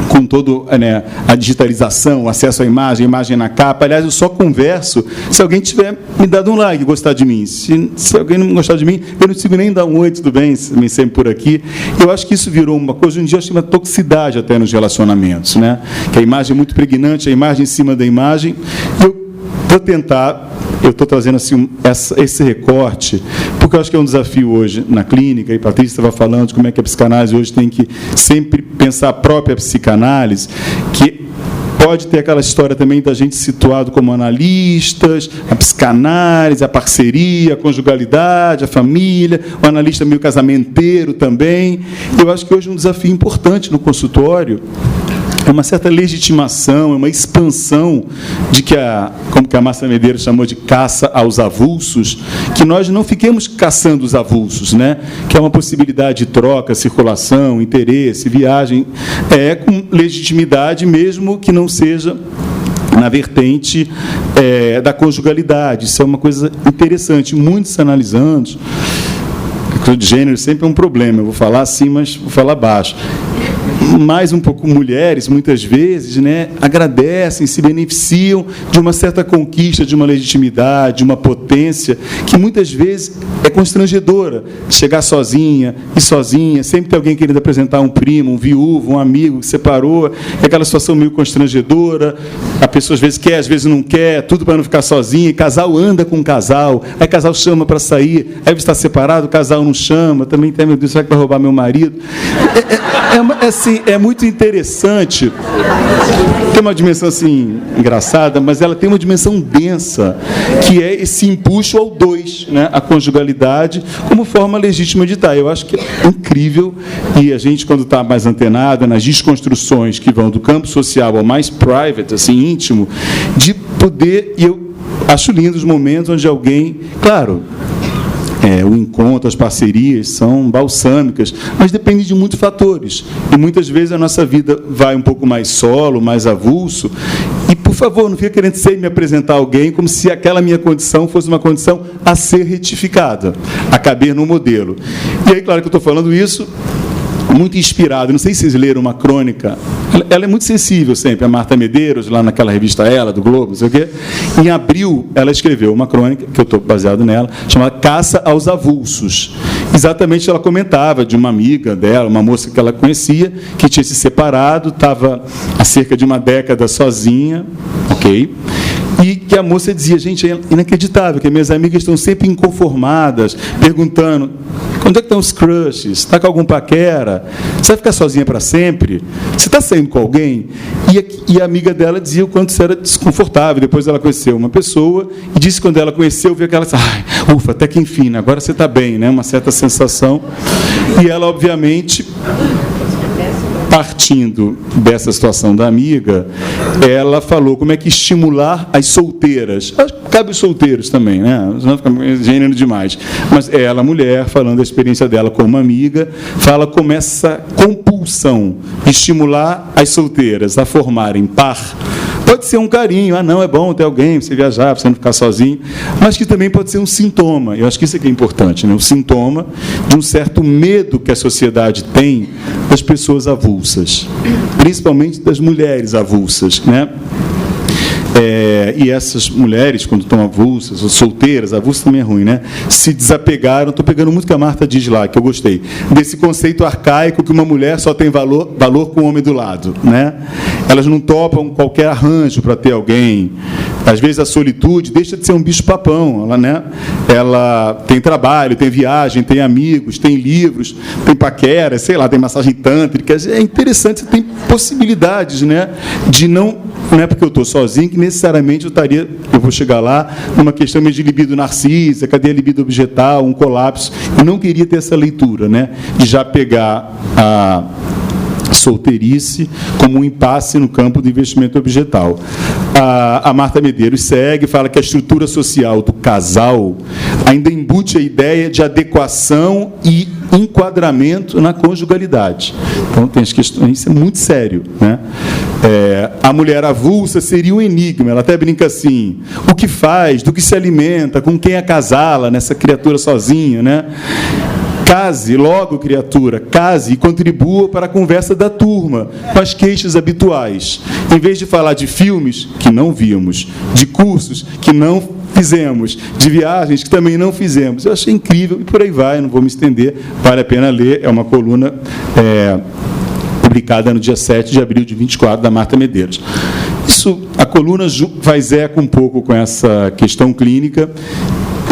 com toda, né, a digitalização, o acesso à imagem na capa. Aliás, eu só converso se alguém tiver me dado um like e gostar de mim. Se alguém não gostar de mim, eu não consigo nem dar um oi, tudo bem, sempre por aqui. Eu acho que isso virou uma coisa, hoje em dia, eu acho uma toxicidade até nos relacionamentos, né? Que a imagem é muito pregnante, a imagem em cima da imagem. Eu vou tentar... Eu estou trazendo assim, esse recorte, porque eu acho que é um desafio hoje na clínica, e a Patrícia estava falando de como é que a psicanálise hoje tem que sempre pensar a própria psicanálise, que pode ter aquela história também da gente situado como analistas, a psicanálise, a parceria, a conjugalidade, a família, o analista meio casamenteiro também. Eu acho que hoje é um desafio importante no consultório, é uma certa legitimação, é uma expansão de que como que a Márcia Medeiros chamou de caça aos avulsos, que nós não fiquemos caçando os avulsos, né? Que é uma possibilidade de troca, circulação, interesse, viagem, com legitimidade, mesmo que não seja na vertente da conjugalidade. Isso é uma coisa interessante, muitos analisando. De gênero sempre é um problema, eu vou falar assim, mas vou falar baixo. Mais um pouco mulheres, muitas vezes, né, agradecem, se beneficiam de uma certa conquista, de uma legitimidade, de uma potência, que muitas vezes é constrangedora. Chegar sozinha, e sozinha, sempre tem alguém querendo apresentar um primo, um viúvo, um amigo que separou, é aquela situação meio constrangedora, a pessoa às vezes quer, às vezes não quer, tudo para não ficar sozinha, e casal anda com casal, aí casal chama para sair, aí está separado, o casal não chama, também tem, meu Deus, será que vai roubar meu marido? Assim, é muito interessante. Tem uma dimensão assim engraçada, mas ela tem uma dimensão densa, que é esse empuxo ao dois, né? A conjugalidade como forma legítima de estar. Eu acho que é incrível, e a gente, quando está mais antenado nas desconstruções que vão do campo social ao mais private, assim, íntimo, de poder, e eu acho lindo os momentos onde alguém, claro, o encontro, as parcerias são balsâmicas, mas depende de muitos fatores. E muitas vezes a nossa vida vai um pouco mais solo, mais avulso. E, por favor, não fica querendo me apresentar alguém como se aquela minha condição fosse uma condição a ser retificada, a caber no modelo. E aí, claro que eu estou falando isso muito inspirado, não sei se vocês leram uma crônica, ela é muito sensível sempre, a Marta Medeiros, lá naquela revista Ela, do Globo, não sei o quê. Em abril, ela escreveu uma crônica, que eu estou baseado nela, chamada Caça aos Avulsos. Exatamente, ela comentava de uma amiga dela, uma moça que ela conhecia, que tinha se separado, estava há cerca de uma década sozinha, ok? E que a moça dizia, gente, é inacreditável, que minhas amigas estão sempre inconformadas, perguntando, onde é que estão os crushes? Está com algum paquera? Você vai ficar sozinha para sempre? Você está saindo com alguém? E a amiga dela dizia o quanto isso era desconfortável. Depois ela conheceu uma pessoa e disse que quando ela conheceu, viu aquela, ufa, até que enfim, né? Agora você está bem, né? Uma certa sensação. E ela, obviamente, partindo dessa situação da amiga, ela falou como é que estimular as solteiras. Cabe os solteiros também, né? Não fica gênero demais. Mas ela, mulher, falando da experiência dela como amiga, fala como essa compulsão de estimular as solteiras a formarem par. Pode ser um carinho, não, é bom ter alguém, você viajar, você não ficar sozinho, mas que também pode ser um sintoma. Eu acho que isso aqui é importante, né? Um sintoma de um certo medo que a sociedade tem das pessoas avulsas, principalmente das mulheres avulsas, né? E essas mulheres, quando estão avulsas, ou solteiras, avulsas também é ruim, né? Se desapegaram, estou pegando muito o que a Marta diz lá, que eu gostei, desse conceito arcaico que uma mulher só tem valor com o homem do lado, né? Elas não topam qualquer arranjo para ter alguém. Às vezes a solitude deixa de ser um bicho-papão, ela tem trabalho, tem viagem, tem amigos, tem livros, tem paquera, sei lá, tem massagem tântrica. É interessante, você tem possibilidades, né? De não é porque eu estou sozinho que necessariamente eu vou chegar lá numa questão meio de libido narcisa, cadê a libido objetal, um colapso. Eu não queria ter essa leitura, né? De já pegar a solteirice como um impasse no campo do investimento objetal. A Marta Medeiros segue, fala que a estrutura social do casal ainda embute a ideia de adequação e enquadramento na conjugalidade. Então, tem as questões, isso é muito sério, né? A mulher avulsa seria um enigma, ela até brinca assim, o que faz, do que se alimenta, com quem acasala nessa criatura sozinha, né? Case, logo, criatura, case e contribua para a conversa da turma, com as queixas habituais. Em vez de falar de filmes que não vimos, de cursos que não fizemos, de viagens que também não fizemos. Eu achei incrível e por aí vai, não vou me estender, vale a pena ler, é uma coluna publicada no dia 7 de abril de 24, da Marta Medeiros. A coluna faz eco um pouco com essa questão clínica,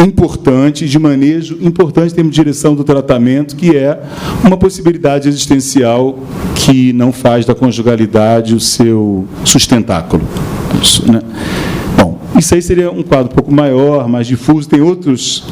importante, de manejo importante em termos de direção do tratamento, que é uma possibilidade existencial que não faz da conjugalidade o seu sustentáculo. Isso, né? Bom, isso aí seria um quadro um pouco maior, mais difuso, tem outras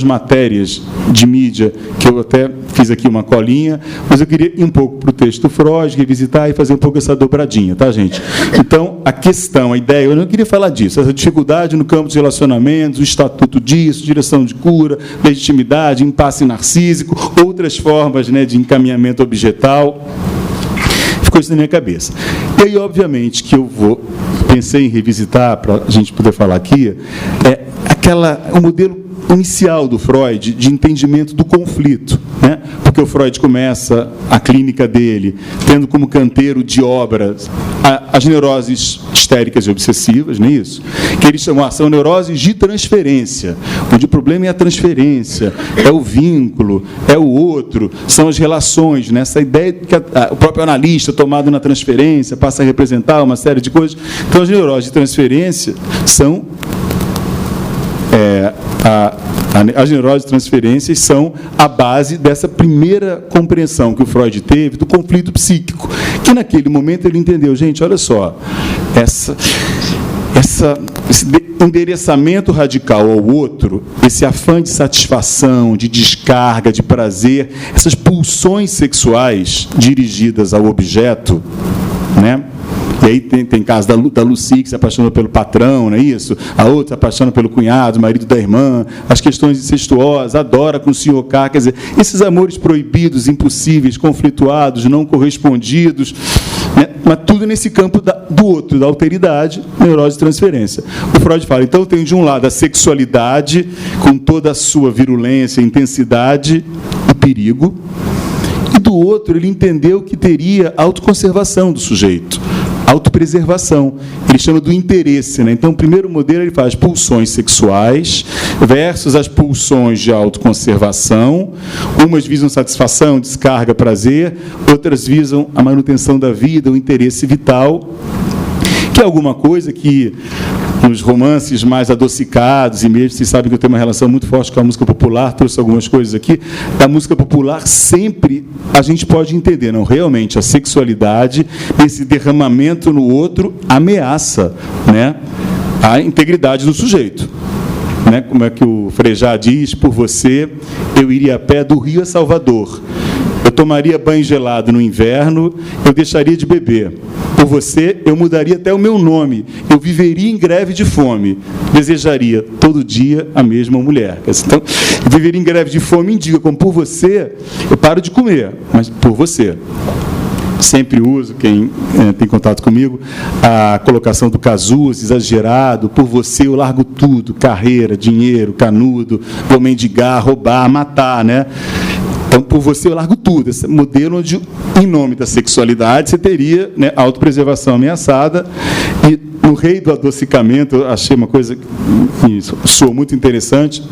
matérias de mídia, que eu até fiz aqui uma colinha, mas eu queria ir um pouco para o texto do Freud, revisitar e fazer um pouco essa dobradinha, tá, gente? Então, a ideia, eu não queria falar disso, essa dificuldade no campo dos relacionamentos, o estatuto disso, direção de cura, legitimidade, impasse narcísico, outras formas, né, de encaminhamento objetal, ficou isso na minha cabeça. E aí, obviamente, que pensei em revisitar, para a gente poder falar aqui, o modelo inicial do Freud, de entendimento do conflito, né? Porque o Freud começa a clínica dele tendo como canteiro de obras as neuroses histéricas e obsessivas, não é isso? Que ele chamou, são neuroses de transferência, onde o problema é a transferência, é o vínculo, é o outro, são as relações, né? Essa ideia que o próprio analista, tomado na transferência, passa a representar uma série de coisas. Então, as neuroses de transferência são As neuroses de transferências são a base dessa primeira compreensão que o Freud teve do conflito psíquico, que naquele momento ele entendeu, gente, olha só, esse endereçamento radical ao outro, esse afã de satisfação, de descarga, de prazer, essas pulsões sexuais dirigidas ao objeto, né? E aí tem caso da Lucy, que se apaixona pelo patrão, não é isso? A outra se apaixona pelo cunhado, marido da irmã, as questões incestuosas, adora com o senhor K, quer dizer, esses amores proibidos, impossíveis, conflituados, não correspondidos, né? Mas tudo nesse campo do outro, da alteridade, neurose de transferência. O Freud fala, então tem de um lado a sexualidade, com toda a sua virulência, intensidade e perigo, e do outro ele entendeu que teria autoconservação do sujeito, autopreservação. Ele chama do interesse, né? Então, o primeiro modelo ele faz pulsões sexuais versus as pulsões de autoconservação. Umas visam satisfação, descarga, prazer, outras visam a manutenção da vida, o interesse vital, que é alguma coisa que nos romances mais adocicados, e mesmo, vocês sabem que eu tenho uma relação muito forte com a música popular, trouxe algumas coisas aqui, da música popular sempre a gente pode entender, não, realmente a sexualidade, esse derramamento no outro, ameaça, né, a integridade do sujeito. Né, como é que o Frejá diz, por você eu iria a pé do Rio a Salvador, eu tomaria banho gelado no inverno, eu deixaria de beber. Por você, eu mudaria até o meu nome. Eu viveria em greve de fome. Desejaria todo dia a mesma mulher. Então, eu viveria em greve de fome, indica como por você, eu paro de comer, mas por você. Sempre uso, quem tem contato comigo, a colocação do Cazuza, exagerado, por você eu largo tudo, carreira, dinheiro, canudo, vou mendigar, roubar, matar, né? Então, por você eu largo tudo. Esse modelo onde, em nome da sexualidade, você teria, né, autopreservação ameaçada. E no Rei do Adocicamento, eu achei uma coisa que soou muito interessante,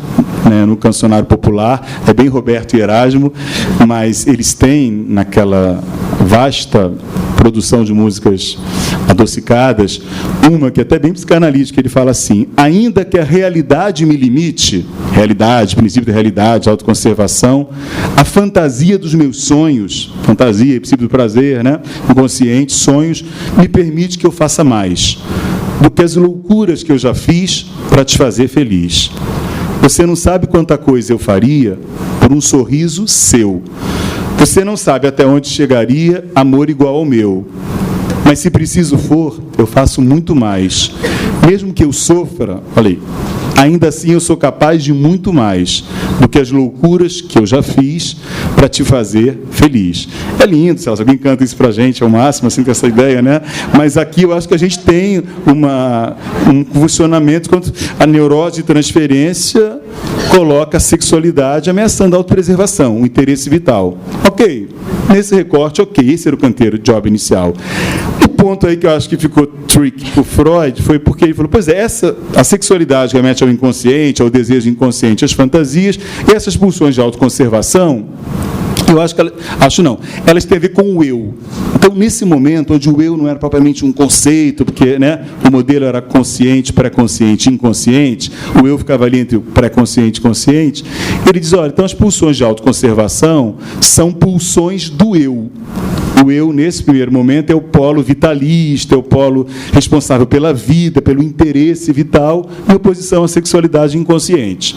né, no cancionário popular, é bem Roberto e Erasmo, mas eles têm, naquela vasta produção de músicas adocicadas, uma que é até bem psicanalítica, ele fala assim, ainda que a realidade me limite, realidade, princípio da realidade, autoconservação, a fantasia dos meus sonhos, fantasia, princípio do prazer, né, inconsciente, sonhos, me permite que eu faça mais do que as loucuras que eu já fiz para te fazer feliz. Você não sabe quanta coisa eu faria por um sorriso seu. Você não sabe até onde chegaria amor igual ao meu. Mas se preciso for, eu faço muito mais. Mesmo que eu sofra, falei, ainda assim eu sou capaz de muito mais do que as loucuras que eu já fiz para te fazer feliz. É lindo, se alguém canta isso para a gente, é o máximo, assim, com essa ideia, né? Mas aqui eu acho que a gente tem um funcionamento quanto a neurose de transferência coloca a sexualidade ameaçando a autopreservação, o interesse vital. Ok, nesse recorte, ok, esse era o canteiro de job inicial. O ponto aí que eu acho que ficou tricky para o Freud foi porque ele falou, pois é, a sexualidade remete ao inconsciente, ao desejo inconsciente, às fantasias, e essas pulsões de autoconservação, eu elas têm a ver com o eu. Então, nesse momento, onde o eu não era propriamente um conceito, porque, né, o modelo era consciente, pré-consciente, inconsciente, o eu ficava ali entre o pré-consciente e consciente, ele diz, olha, então as pulsões de autoconservação são pulsões do eu. O eu, nesse primeiro momento, é o polo vitalista, é o polo responsável pela vida, pelo interesse vital, em oposição à sexualidade inconsciente.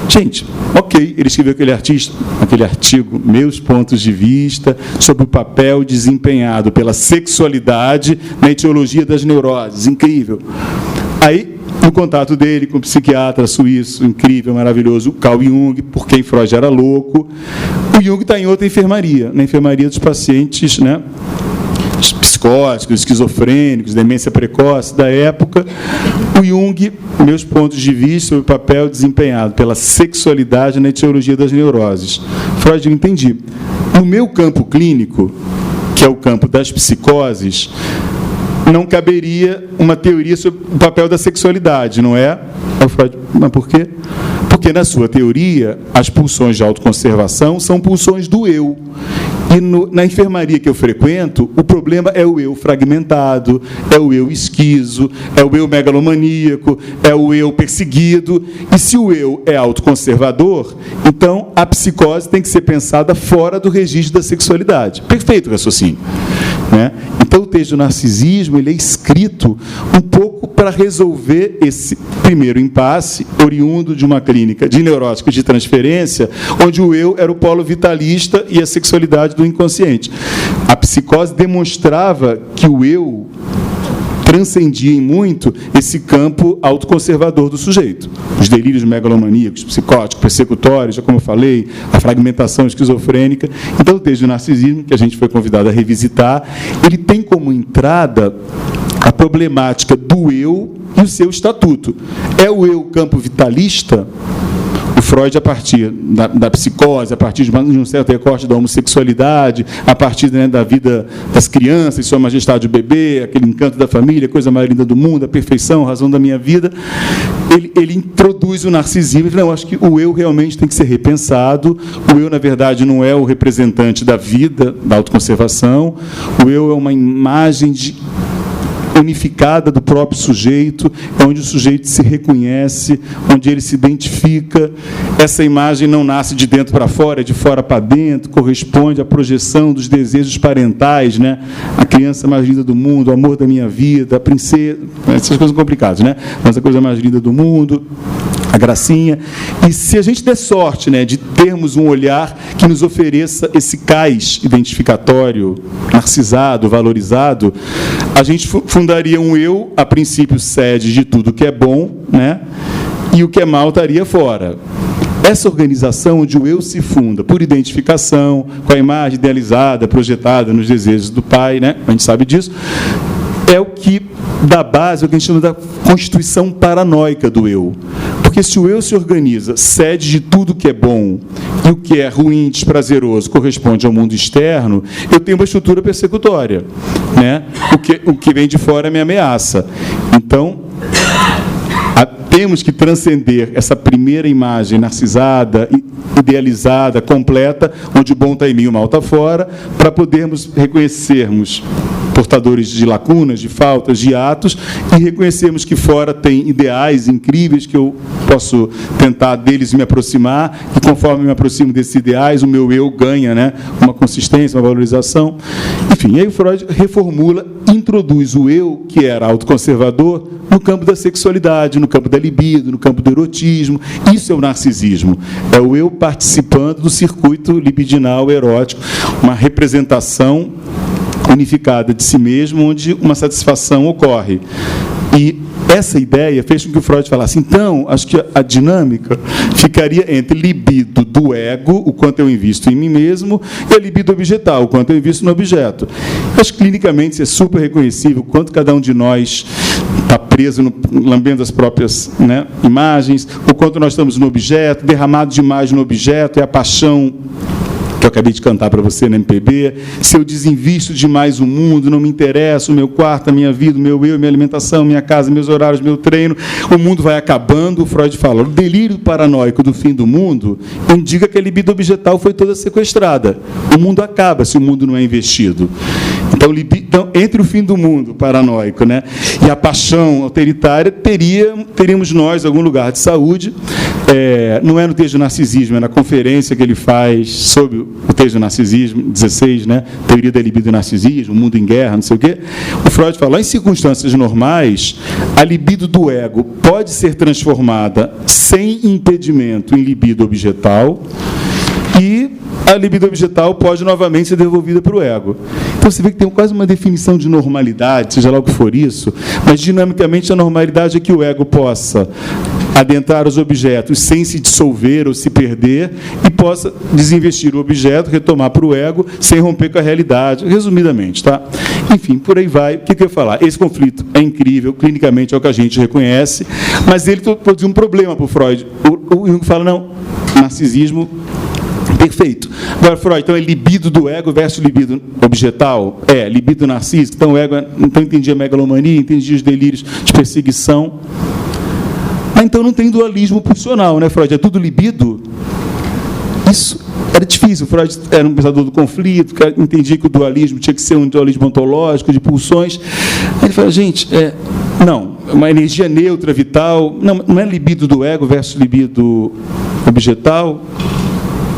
Gente, ok, ele escreveu aquele artigo, Meus Pontos de Vista, sobre o papel desempenhado pela sexualidade na etiologia das neuroses, incrível. Aí, no contato dele com o psiquiatra suíço, incrível, maravilhoso, Carl Jung, por quem Freud era louco, o Jung está em outra enfermaria, na enfermaria dos pacientes, né, psicóticos, esquizofrênicos, demência precoce da época. O Jung, Meus Pontos de Vista sobre o papel desempenhado pela sexualidade na etiologia das neuroses. Freud, eu entendi. No meu campo clínico, que é o campo das psicoses, não caberia uma teoria sobre o papel da sexualidade, não é? Freud, mas por quê? Porque, na sua teoria, as pulsões de autoconservação são pulsões do eu. E na enfermaria que eu frequento, o problema é o eu fragmentado, é o eu esquizo, é o eu megalomaníaco, é o eu perseguido. E se o eu é autoconservador, então a psicose tem que ser pensada fora do registro da sexualidade. Perfeito o raciocínio, né? Então o texto do narcisismo ele é escrito um pouco para resolver esse primeiro impasse, oriundo de uma clínica de neuróticos de transferência, onde o eu era o polo vitalista e a sexualidade do inconsciente. A psicose demonstrava que o eu transcendia em muito esse campo autoconservador do sujeito. Os delírios megalomaníacos, psicóticos, persecutórios, como eu falei, a fragmentação esquizofrênica. Então, o texto do narcisismo, que a gente foi convidado a revisitar, ele tem como entrada a problemática do eu e o seu estatuto. É o eu campo vitalista? O Freud, a partir da psicose, a partir de um certo recorte da homossexualidade, a partir, né, da vida das crianças, sua majestade o bebê, aquele encanto da família, coisa mais linda do mundo, a perfeição, a razão da minha vida, ele introduz o narcisismo e fala, não, acho que o eu realmente tem que ser repensado, o eu, na verdade, não é o representante da vida, da autoconservação, o eu é uma imagem unificada do próprio sujeito, onde o sujeito se reconhece, onde ele se identifica. Essa imagem não nasce de dentro para fora, é de fora para dentro, corresponde à projeção dos desejos parentais, né? A criança mais linda do mundo, o amor da minha vida, a princesa, essas coisas complicadas, né? Mas a coisa mais linda do mundo, a gracinha. E se a gente der sorte, né, de termos um olhar que nos ofereça esse cais identificatório, narcisado, valorizado, a gente fundaria um eu, a princípio, sede de tudo que é bom, né, e o que é mal estaria fora. Essa organização onde o eu se funda por identificação, com a imagem idealizada, projetada nos desejos do pai, né, a gente sabe disso, é o que dá base ao que a gente chama da constituição paranoica do eu. Porque se o eu se organiza, cede de tudo que é bom e o que é ruim, desprazeroso, corresponde ao mundo externo, eu tenho uma estrutura persecutória, né? O que vem de fora me ameaça. Então, temos que transcender essa primeira imagem narcisada, idealizada, completa, onde o bom está em mim e o mal está fora, para podermos reconhecermos portadores de lacunas, de faltas, de atos, e reconhecermos que fora tem ideais incríveis que eu posso tentar deles me aproximar, e conforme me aproximo desses ideais, o meu eu ganha, né, uma consistência, uma valorização. Enfim, aí o Freud reformula, introduz o eu, que era autoconservador, no campo da sexualidade, no campo da libido, no campo do erotismo. Isso é o narcisismo. É o eu participando do circuito libidinal erótico, uma representação unificada de si mesmo, onde uma satisfação ocorre. E essa ideia fez com que o Freud falasse, então, acho que a dinâmica ficaria entre libido do ego, o quanto eu invisto em mim mesmo, e a libido objetal, o quanto eu invisto no objeto. Acho que clinicamente isso é super reconhecível, o quanto cada um de nós está preso, lambendo as próprias, né, imagens, o quanto nós estamos no objeto, derramado demais no objeto, é a paixão que eu acabei de cantar para você na MPB, se eu desinvisto demais o mundo, não me interessa, o meu quarto, a minha vida, o meu eu, minha alimentação, minha casa, meus horários, meu treino, o mundo vai acabando. O Freud fala, o delírio paranoico do fim do mundo indica que a libido objetal foi toda sequestrada. O mundo acaba se o mundo não é investido. Então, entre o fim do mundo paranoico, né, e a paixão autoritária, teríamos nós algum lugar de saúde. Não é no texto do narcisismo, é na conferência que ele faz sobre o texto do narcisismo, 16, né, teoria da libido e narcisismo, mundo em guerra, não sei o quê. O Freud fala, em circunstâncias normais, a libido do ego pode ser transformada sem impedimento em libido objetal, e a libido objetal pode novamente ser devolvida para o ego. Então você vê que tem quase uma definição de normalidade, seja lá o que for isso, mas dinamicamente a normalidade é que o ego possa adentrar os objetos sem se dissolver ou se perder e possa desinvestir o objeto, retomar para o ego, sem romper com a realidade, resumidamente, tá? Enfim, por aí vai. O que eu ia falar? Esse conflito é incrível, clinicamente é o que a gente reconhece, mas ele produziu um problema para o Freud. O Jung fala, não, narcisismo perfeito. Agora, Freud, então é libido do ego versus libido objetal? Libido narcísico. Então, o ego, então entendia a megalomania, entendia os delírios de perseguição. Mas então não tem dualismo pulsional, né, Freud? É tudo libido. Isso era difícil. Freud era um pensador do conflito, que entendia que o dualismo tinha que ser um dualismo ontológico, de pulsões. Ele fala, gente, não, uma energia neutra, vital, não é libido do ego versus libido objetal.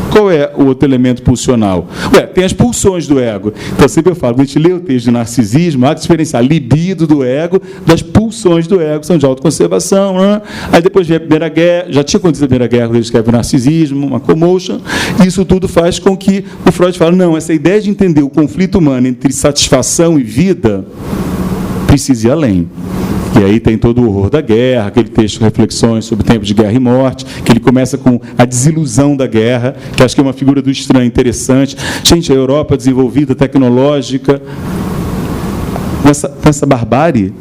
Qual é o outro elemento pulsional? Tem as pulsões do ego. Então, sempre eu falo, quando a gente lê o texto de narcisismo, há que diferenciar libido do ego das pulsões do ego, são de autoconservação. Né? Aí depois vem a Primeira Guerra, já tinha acontecido a Primeira Guerra, quando ele escreve o narcisismo, uma commotion, e isso tudo faz com que o Freud fale, não, essa ideia de entender o conflito humano entre satisfação e vida precisa ir além. E aí tem todo o horror da guerra, aquele texto Reflexões sobre o tempo de guerra e morte, que ele começa com a desilusão da guerra, que acho que é uma figura do estranho interessante. Gente, a Europa desenvolvida, tecnológica, nessa barbárie,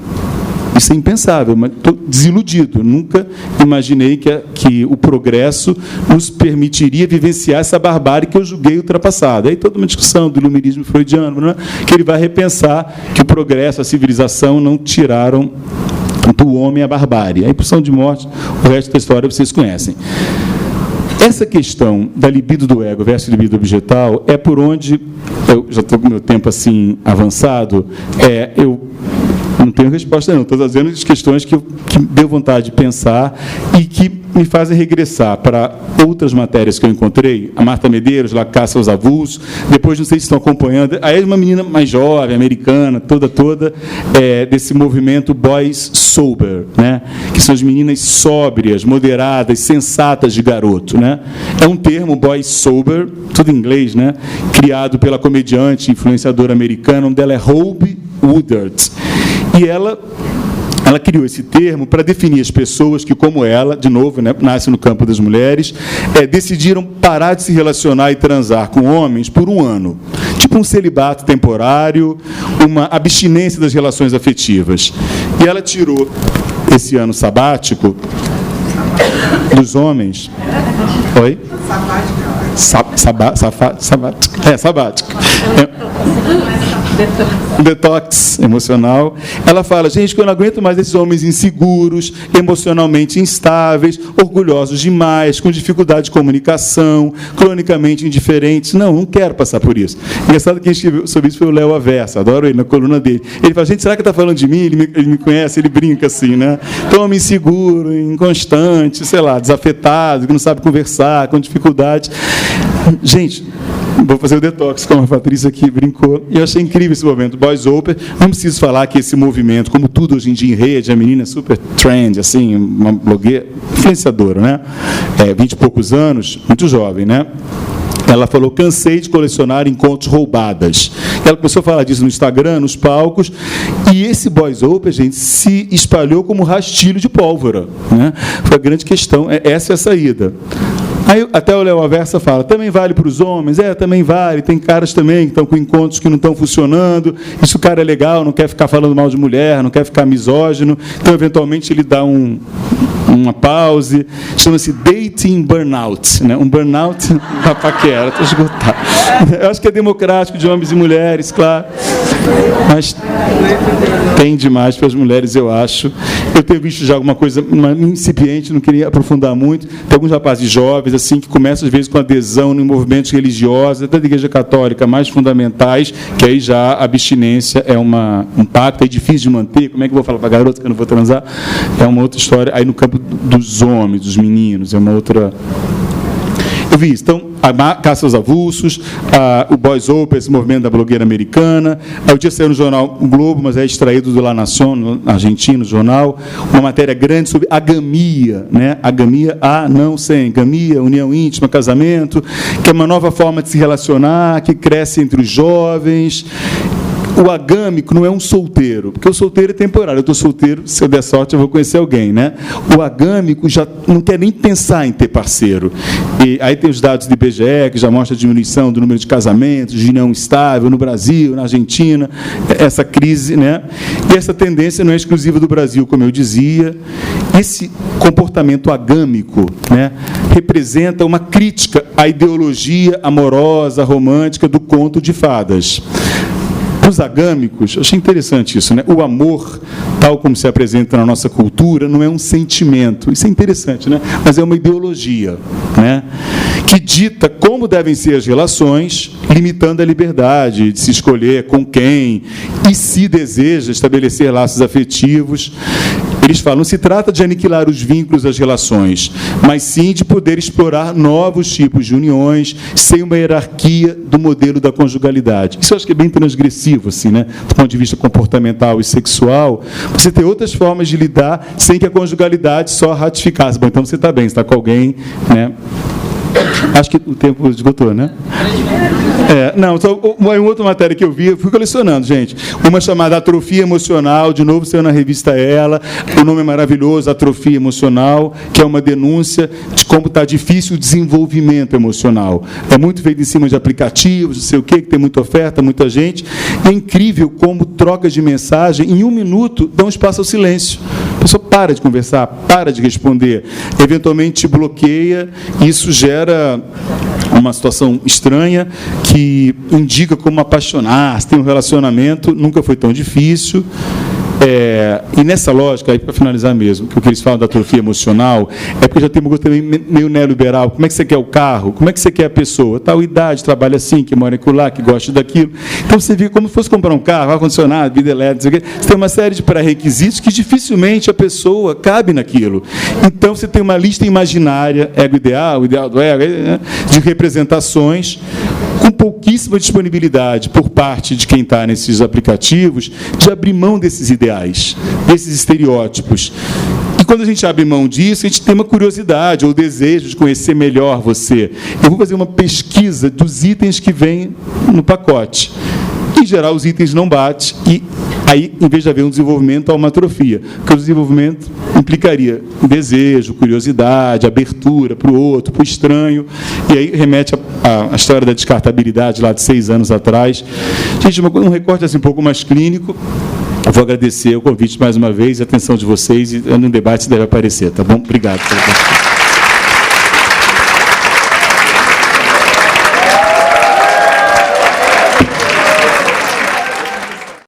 isso é impensável, mas estou desiludido. Nunca imaginei que o progresso nos permitiria vivenciar essa barbárie que eu julguei ultrapassada. Aí toda uma discussão do iluminismo freudiano, né? Que ele vai repensar que o progresso, a civilização não tiraram do homem a barbárie. A impulsão de morte, o resto da história vocês conhecem. Essa questão da libido do ego versus libido objetal é por onde, eu já estou com o meu tempo assim avançado, eu não tenho resposta não, estou trazendo as questões que deu vontade de pensar e que me fazem regressar para outras matérias que eu encontrei, a Marta Medeiros, lá Caça aos Avulsos, depois não sei se estão acompanhando, aí é uma menina mais jovem, americana, toda desse movimento Boys Sober, né? Que são as meninas sóbrias, moderadas, sensatas de garoto, né? É um termo, Boys Sober, tudo em inglês, né? Criado pela comediante, influenciadora americana, o nome dela é Hope Woodard, e ela criou esse termo para definir as pessoas que, como ela, de novo, né, nasce no campo das mulheres, decidiram parar de se relacionar e transar com homens por um ano. Tipo um celibato temporário, uma abstinência das relações afetivas. E ela tirou esse ano sabático dos homens. Oi? Sabático. Detox emocional. Ela fala, gente, que eu não aguento mais esses homens inseguros, emocionalmente instáveis, orgulhosos demais, com dificuldade de comunicação, cronicamente indiferentes. Não quero passar por isso. Engraçado que quem escreveu sobre isso foi o Léo Aversa, adoro ele, na coluna dele. Ele fala, gente, será que está falando de mim? Ele me conhece, ele brinca assim, né? Então, homem inseguro, inconstante, sei lá, desafetado, que não sabe conversar, com dificuldade. Gente, vou fazer o detox, como a Patrícia aqui brincou, e eu achei incrível esse movimento. Boys Open, não preciso falar que esse movimento, como tudo hoje em dia em rede, a menina é super trend, assim, uma blogueira, influenciadora, né? 20 e poucos anos, muito jovem, né? Ela falou, cansei de colecionar encontros roubadas. Ela começou a falar disso no Instagram, nos palcos, e esse Boys Open, gente, se espalhou como rastilho de pólvora, né? Foi a grande questão, essa é a saída. Aí até o Léo Aversa fala, também vale para os homens? Também vale, tem caras também que estão com encontros que não estão funcionando, isso o cara é legal, não quer ficar falando mal de mulher, não quer ficar misógino, então eventualmente ele dá uma pause, chama-se dating burnout, né? Um burnout da paquera, estou esgotado. Eu acho que é democrático de homens e mulheres, claro, mas tem demais para as mulheres, eu acho. Eu tenho visto já alguma coisa incipiente, não queria aprofundar muito, tem alguns rapazes jovens, assim, que começam às vezes com adesão em movimentos religiosos, até da Igreja Católica, mais fundamentais, que aí já a abstinência é um pacto, é difícil de manter, como é que eu vou falar para a garota que eu não vou transar? É uma outra história, aí no campo dos homens, dos meninos, é uma outra... Eu vi isso. Então, a Caça aos Avulsos, o Boys Open, esse movimento da blogueira americana. Aí o dia saiu no jornal O Globo, mas é extraído do La Nación, argentino, jornal, uma matéria grande sobre agamia, né? Agamia, não sem, gamia, união íntima, casamento, que é uma nova forma de se relacionar, que cresce entre os jovens. O agâmico não é um solteiro, porque o solteiro é temporário. Eu estou solteiro, se eu der sorte, eu vou conhecer alguém, né? O agâmico já não quer nem pensar em ter parceiro. E aí tem os dados do IBGE, que já mostra a diminuição do número de casamentos, de união estável no Brasil, na Argentina, essa crise, né? E essa tendência não é exclusiva do Brasil, como eu dizia. Esse comportamento agâmico, né, representa uma crítica à ideologia amorosa, romântica do conto de fadas. Os agâmicos, achei interessante isso, né? O amor, tal como se apresenta na nossa cultura, não é um sentimento. Isso é interessante, né? Mas é uma ideologia, né? que dita como devem ser as relações, limitando a liberdade de se escolher com quem e, se deseja, estabelecer laços afetivos. Eles falam, não se trata de aniquilar os vínculos das relações, mas sim de poder explorar novos tipos de uniões, sem uma hierarquia do modelo da conjugalidade. Isso eu acho que é bem transgressivo, assim, né? Do ponto de vista comportamental e sexual, você ter outras formas de lidar sem que a conjugalidade só ratificasse. Bom, então você está bem, você está com alguém, né? Acho que o tempo esgotou, né? Não, só uma outra matéria que eu vi, eu fui colecionando, gente. Uma chamada Atrofia Emocional, de novo saiu na revista Ela, o nome é maravilhoso, Atrofia Emocional, que é uma denúncia de como está difícil o desenvolvimento emocional. É muito feito em cima de aplicativos, não sei o quê, que tem muita oferta, muita gente. É incrível como trocas de mensagem, em 1 minuto, dão espaço ao silêncio. A pessoa para de conversar, para de responder, eventualmente te bloqueia, e isso gera uma situação estranha que indica como apaixonar, se tem um relacionamento, nunca foi tão difícil. E nessa lógica, aí para finalizar mesmo, que o que eles falam da atrofia emocional, é porque já tem uma coisa também meio neoliberal. Como é que você quer o carro? Como é que você quer a pessoa? Tal idade, trabalha assim, que mora lá, que gosta daquilo. Então você vê como se fosse comprar um carro, ar-condicionado, vida elétrica, você tem uma série de pré-requisitos que dificilmente a pessoa cabe naquilo. Então você tem uma lista imaginária, ego ideal, ideal do ego, de representações, com pouquíssima disponibilidade por parte de quem está nesses aplicativos de abrir mão desses ideais, desses estereótipos. E quando a gente abre mão disso, a gente tem uma curiosidade ou desejo de conhecer melhor você. Eu vou fazer uma pesquisa dos itens que vêm no pacote. Em geral, os itens não batem e aí, em vez de haver um desenvolvimento, há uma atrofia. Porque o desenvolvimento implicaria desejo, curiosidade, abertura para o outro, para o estranho. E aí remete à história da descartabilidade lá de 6 anos atrás. Gente, um recorte assim, um pouco mais clínico. Eu vou agradecer o convite mais uma vez, a atenção de vocês, e no debate deve aparecer, tá bom? Obrigado.